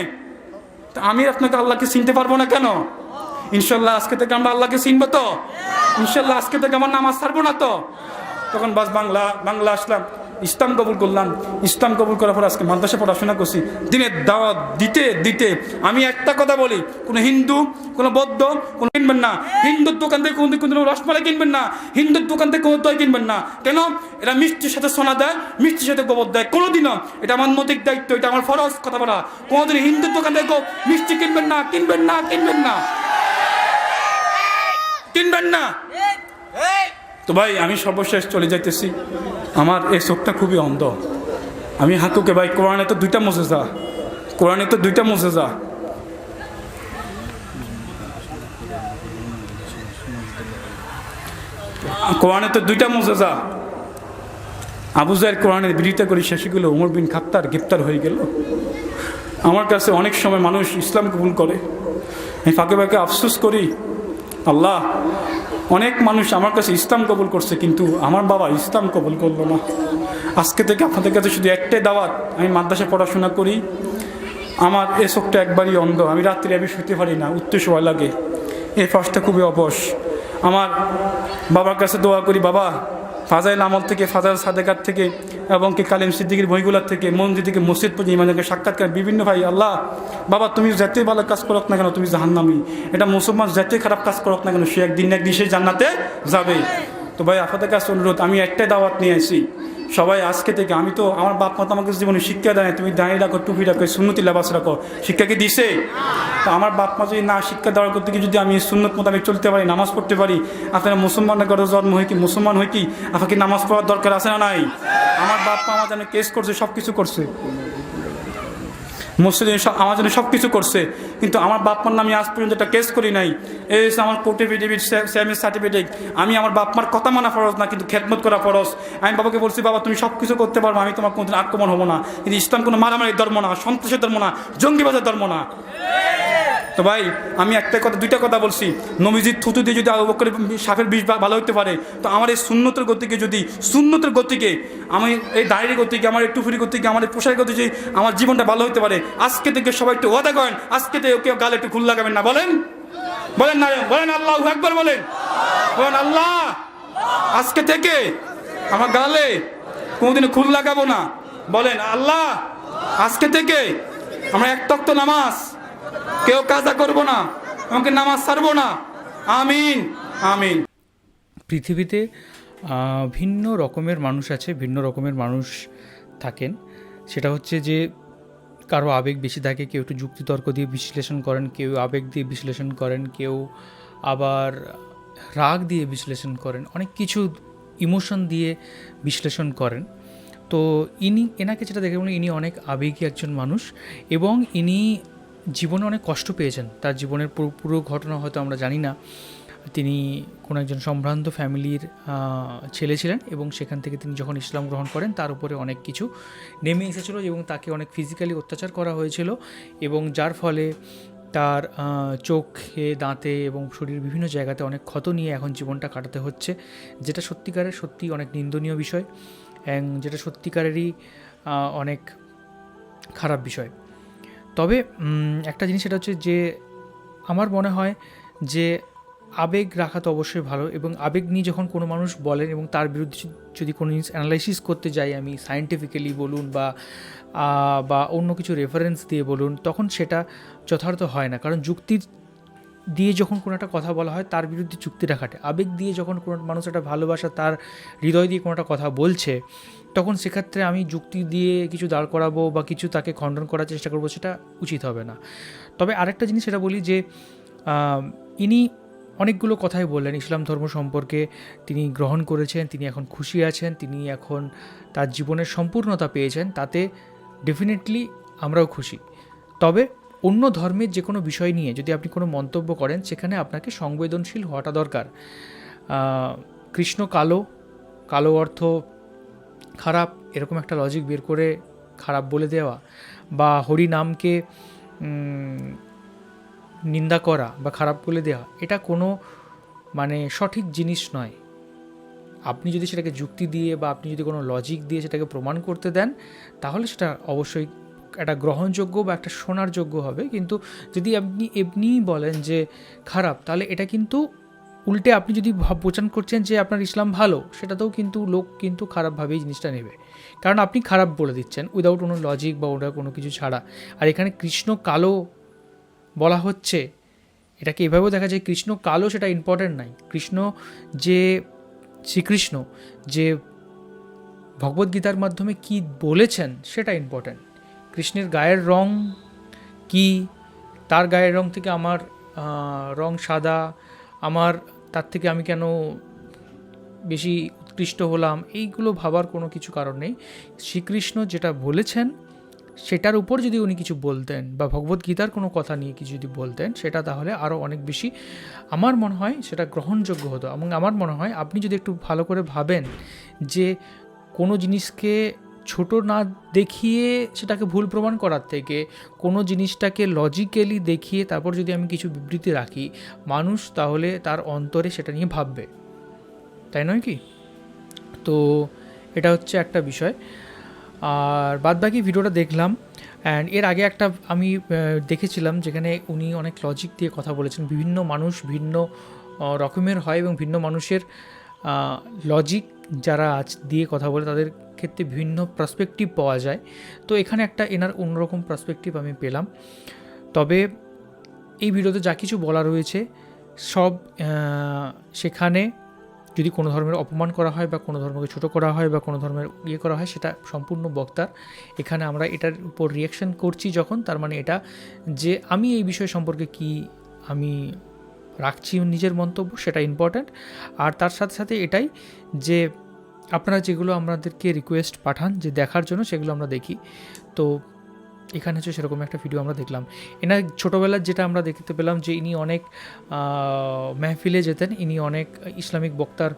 আমি আপনাকে আল্লাহকে চিনতে পারবো না কেন? ইনশাল্লাহ আজকে থেকে আমরা আল্লাহকে চিনবো তো, ইনশাল্লাহ আজকে থেকে আমার নামাজ ছাড়বো না তো। তখন বাস বাংলা আসলাম, ইসলাম কবুল করলাম। ইসলাম কবুল করার পর আজকে মাদ্রাসা পড়াশোনা করছি। দিনের দাওয়াত দিতে আমি একটা কথা বলি, কোনো হিন্দু, কোনো বৌদ্ধ কোনো কিনবেন না। হিন্দুর দোকান থেকে কোনো রসমালাই কিনবেন না, হিন্দুর দোকান থেকে কোনো দই কিনবেন না। কেন? এরা মিষ্টির সাথে সোনা দেয়, মিষ্টির সাথে গোবর দেয়। কোনোদিনও এটা আমার নৈতিক দায়িত্ব, এটা আমার ফরজ কথা বলা। কোনোদিন হিন্দুর দোকান থেকে মিষ্টি কিনবেন না। তো ভাই আমি সর্বশেষ চলে যাইতেছি। আমার এই চোখটা খুবই অন্ধ। আমি হাকুকে ভাই কোরআনে তো 2টা মুজিজা, আবু জাহেল কোরআনের বিরোধিতা করে শেষ হলো, ওমর বিন খাত্তাব গ্রেপ্তার হয়ে গেল। আমার কাছে অনেক সময় মানুষ ইসলাম কবুল করে, আমি ফাঁকে আফসোস করি, আল্লাহ অনেক মানুষ আমার কাছে ইসলাম কবুল করছে, কিন্তু আমার বাবা ইসলাম কবুল করলো না। আজকে থেকে আপনাদের কাছে শুধু একটাই দাওয়াত, আমি মাদ্রাসা পড়াশোনা করি, আমার এ চোখটা একবারই অন্ধ। আমি রাত্রে আমি শুতে পারি না, উঠতে সময় লাগে, এই ফাঁসটা খুবই অবশ। আমার বাবার কাছে দোয়া করি, বাবা ফাজাইল আমল থেকে, ফাজাইল সাদেকার থেকে এবং কি কালিম সিদ্দিকের বইগুলোর থেকে, মন্দির থেকে মসজিদ পর্যন্ত ইমানকে সাক্ষাৎকার বিভিন্ন ভাই, আল্লাহ বাবা তুমি যতই ভালো কাজ করক না কেন তুমি জাহান্নামী। এটা মুসলমান যতই খারাপ কাজ করক না কেন সে একদিন সে জান্নাতে যাবে। তো ভাই আপনাদের কাছে অনুরোধ, আমি একটাই দাওয়াত নিয়ে আসি, সবাই আজকে থেকে, আমি তো আমার বাপ মা তো আমাকে জীবনে শিক্ষা দেয়, তুমি দাঁড়িয়ে রাখো, টুপি রাখো, সুন্নতি লেবাস রাখো, শিক্ষা কি দিছে? তো আমার বাপ মা যদি না শিক্ষা দেওয়ার করতে যদি আমি সুন্নত মোতাবেক চলতে পারি, নামাজ পড়তে পারি, আপনারা মুসলমানের ঘরে জন্ম হয় কি মুসলমান হয় কি আপনাকে নামাজ পড়ার দরকার আছে না নাই? আমার বাপ মা আমার জন্য কেস করছে, সব কিছু করছে, মসজিদে আমার জন্য সব কিছু করছে, কিন্তু আমার বাপ মার নামে আজ পর্যন্ত একটা কেস করি নাই। এই আমার কোর্টে এফিডেভিট, স্যামের সার্টিফিকেট। আমি আমার বাপ মার কথা মানা ফরজ না, কিন্তু খেদমত করা ফরজ। আমি বাবাকে বলছি, বাবা তুমি সব কিছু করতে পারবো, আমি তোমার কোনোদিন আক্রমণ হবো না, কিন্তু ইসলাম কোনো মারামারির ধর্ম না, সন্ত্রাসের ধর্ম না, জঙ্গিবাজের ধর্ম না। তো ভাই আমি একটা কথা, 2টা কথা বলছি, নবীজির থুতু দিয়ে যদি আবু বকরের সাপের বিষ ভালো হতে পারে, তো আমার এই সুন্নতের গতিকে আমি এই দাঁড়িয়ে গতিকে, আমার একটু ফুরি গতিকে, আমার এই পোশাক গতিকে আমার জীবনটা ভালো হতে পারে। আজকে থেকে সবাই একটু ওয়াদা করেন, আজকে থেকে কেউ গালে একটু খুল লাগাবেন না, বলেন না, বলেন আল্লাহু আকবার, বলেন আল্লাহ, আজকে থেকে আমার গালে কোনোদিন খুল লাগাবো না, বলেন আল্লাহ, আজকে থেকে আমরা এক তক্ত নামাজ কেউ কাজা করবো না, আমাকে নামাজ ছাড়বো না, আমিন আমিন। পৃথিবীতে ভিন্ন রকমের মানুষ আছে, ভিন্ন রকমের মানুষ থাকেন। সেটা হচ্ছে যে কারো আবেগ বেশি থাকে, কেউ একটু যুক্তিতর্ক দিয়ে বিশ্লেষণ করেন, কেউ আবেগ দিয়ে বিশ্লেষণ করেন, কেউ আবার রাগ দিয়ে বিশ্লেষণ করেন, অনেক কিছু ইমোশন দিয়ে বিশ্লেষণ করেন। তো এনাকে যেটা দেখে বলে ইনি অনেক আবেগী একজন মানুষ এবং ইনি জীবনে অনেক কষ্ট পেয়েছেন। তার জীবনের পুরো ঘটনা হয়তো আমরা জানি না। তিনি কোনো একজন সম্ভ্রান্ত ফ্যামিলির ছেলে ছিলেন এবং সেখান থেকে তিনি যখন ইসলাম গ্রহণ করেন তার উপরে অনেক কিছু নেমে এসেছিলো এবং তাকে অনেক ফিজিক্যালি অত্যাচার করা হয়েছিল এবং যার ফলে তার চোখে, দাঁতে এবং শরীরের বিভিন্ন জায়গাতে অনেক ক্ষত নিয়ে এখন জীবনটা কাটাতে হচ্ছে, যেটা সত্যি অনেক নিন্দনীয় বিষয় এবং যেটা সত্যিকারেরই অনেক খারাপ বিষয়। তবে একটা জিনিস সেটা হচ্ছে যে আমার মনে হয় যে আবেগ রাখা তো অবশ্যই ভালো এবং আবেগ নিয়ে যখন কোনো মানুষ বলেন এবং তার বিরুদ্ধে যদি কোনো জিনিস অ্যানালাইসিস করতে যাই আমি, সায়েন্টিফিক্যালি বলুন বা অন্য কিছু রেফারেন্স দিয়ে বলুন, তখন সেটা যথার্থ হয় না। কারণ যুক্তি দিয়ে যখন কোনো একটা কথা বলা হয় তার বিরুদ্ধে যুক্তিটা খাটে। আবেগ দিয়ে যখন কোনো মানুষ একটা ভালোবাসা তার হৃদয় দিয়ে কোনো একটা কথা বলছে, তখন সেক্ষেত্রে আমি যুক্তি দিয়ে কিছু দাঁড় করাবো বা কিছু তাকে খণ্ডন করার চেষ্টা করবো, সেটা উচিত হবে না। তবে আরেকটা জিনিস সেটা বলি যে ইনি অনেকগুলো কথাই বললেন ইসলাম ধর্ম সম্পর্কে, তিনি গ্রহণ করেছেন, তিনি এখন খুশি আছেন, তিনি এখন তার জীবনের সম্পূর্ণতা পেয়েছেন, তাতে ডেফিনেটলি আমরাও খুশি। তবে অন্য ধর্মের যে কোনো বিষয় নিয়ে যদি আপনি কোনো মন্তব্য করেন, সেখানে আপনাকে সংবেদনশীল হওয়াটা দরকার। কৃষ্ণ কালো অর্থ খারাপ, এরকম একটা লজিক বের করে খারাপ বলে দেওয়া বা হরি নামকে নিন্দা করা বা খারাপ বলে দেওয়া, এটা কোনো সঠিক জিনিস নয়। আপনি যদি সেটাকে যুক্তি দিয়ে বা আপনি যদি কোনো লজিক দিয়ে সেটাকে প্রমাণ করতে দেন, তাহলে সেটা অবশ্যই একটা গ্রহণযোগ্য বা একটা শোনার যোগ্য হবে। কিন্তু যদি আপনি এমনিই বলেন যে খারাপ, তাহলে এটা কিন্তু উল্টে আপনি যদি প্রচার করছেন যে আপনার ইসলাম ভালো, সেটাতেও কিন্তু লোক কিন্তু খারাপভাবেই জিনিসটা নেবে, কারণ আপনি খারাপ বলে দিচ্ছেন উইদাউট কোনো লজিক বা ওটা কোনো কিছু ছাড়া। আর এখানে কৃষ্ণ কালো বলা হচ্ছে, এটাকে এভাবেও দেখা যায় কৃষ্ণ কালো, সেটা ইম্পর্ট্যান্ট নাই। শ্রীকৃষ্ণ যে ভগবদ্গীতার মাধ্যমে কি বলেছেন সেটা ইম্পর্ট্যান্ট। কৃষ্ণের গায়ের রং কি, তার গায়ের রং থেকে আমার রং সাদা, তার থেকে আমি কেন বেশি উৎকৃষ্ট হলাম, এইগুলো ভাবার কোনো কিছু কারণ নেই। শ্রীকৃষ্ণ যেটা বলেছেন সেটার উপর যদি উনি কিছু বলতেন বা ভগবদ্গীতার কোনো কথা নিয়ে কিছু যদি বলতেন, সেটা তাহলে আরও অনেক বেশি আমার মনে হয় সেটা গ্রহণযোগ্য হতো। এবং আমার মনে হয় আপনি যদি একটু ভালো করে ভাবেন যে কোনো জিনিসকে ছোট না দেখিয়ে সেটাকে ভুল প্রমাণ করার থেকে কোনো জিনিসটাকে লজিক্যালি দেখিয়ে তারপর যদি আমি কিছু বিবৃতি রাখি, মানুষ তাহলে তার অন্তরে সেটা নিয়ে ভাববে, তাই নয় কি? তো এটা হচ্ছে একটা বিষয়। আর বাদবাকি ভিডিওটা দেখলাম, অ্যান্ড এর আগে একটা আমি দেখেছিলাম যেখানে উনি অনেক লজিক দিয়ে কথা বলেছেন। বিভিন্ন মানুষ ভিন্ন রকমের হয় এবং ভিন্ন মানুষের লজিক যারা দিয়ে কথা বলে তাদের ক্ষেত্রে বিভিন্ন পার্সপেক্টিভ পাওয়া যায়। তো এখানে একটা এনার অন্যরকম পার্সপেক্টিভ আমি পেলাম। তবে এই ভিডিওতে যা কিছু বলা রয়েছে সব সেখানে যদি কোনো ধর্মের অপমান করা হয় বা কোনো ধর্মকে ছোটো করা হয় বা কোনো ধর্মের করা হয়, সেটা সম্পূর্ণ বক্তার। এখানে আমরা এটার উপর রিয়াকশন করছি যখন, তার মানে এটা যে আমি এই বিষয় সম্পর্কে কি আমি রাখছি নিজের মন্তব্য, সেটা ইম্পর্ট্যান্ট। আর তার সাথে সাথে এটাই যে আপনারা যেগুলো আমাদেরকে রিকোয়েস্ট পাঠান যে দেখার জন্য, সেগুলো আমরা দেখি। তো এখানে হচ্ছে সেরকম একটা ভিডিও আমরা দেখলাম। এনার ছোটোবেলার যেটা আমরা দেখতে পেলাম যে ইনি অনেক মেহফিলে যেতেন, ইনি অনেক ইসলামিক বক্তার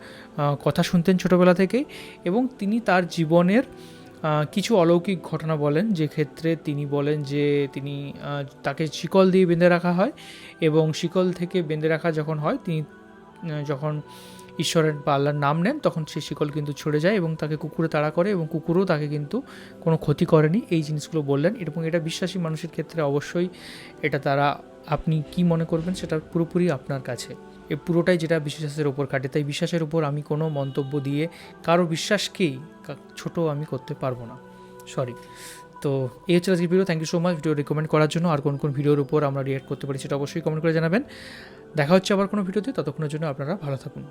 কথা শুনতেন ছোটোবেলা থেকেই, এবং তিনি তার জীবনের কিছু অলৌকিক ঘটনা বলেন, যে ক্ষেত্রে তিনি বলেন যে তাকে শিকল দিয়ে বেঁধে রাখা হয় এবং শিকল থেকে বেঁধে রাখা যখন হয়, তিনি যখন ঈশ্বরের বা আল্লাহর নাম নেন, তখন সেই শিকল কিন্তু ছড়ে যায় এবং তাকে কুকুরে তাড়া করে এবং কুকুরও তাকে কিন্তু কোনো ক্ষতি করেনি। এই জিনিসগুলো বললেন এবং এটা বিশ্বাসী মানুষের ক্ষেত্রে অবশ্যই এটা আপনি কি মনে করবেন সেটা পুরোপুরি আপনার কাছে। এই পুরোটাই যেটা বিশ্বাসের ওপর কাটে, তাই বিশ্বাসের উপর আমি কোনো মন্তব্য দিয়ে কারো বিশ্বাসকেই ছোট আমি করতে পারবো না, সরি। তো এই হচ্ছে আজকের video. Thank you so much video recommend করার জন্য। আর কোন ভিডিওর উপর আমরা রিঅ্যাক্ট করতে পারি সেটা অবশ্যই কমেন্ট করে জানাবেন। দেখা হচ্ছে আবার কোনো ভিডিওতে, ততক্ষণের জন্য আপনারা ভালো থাকুন।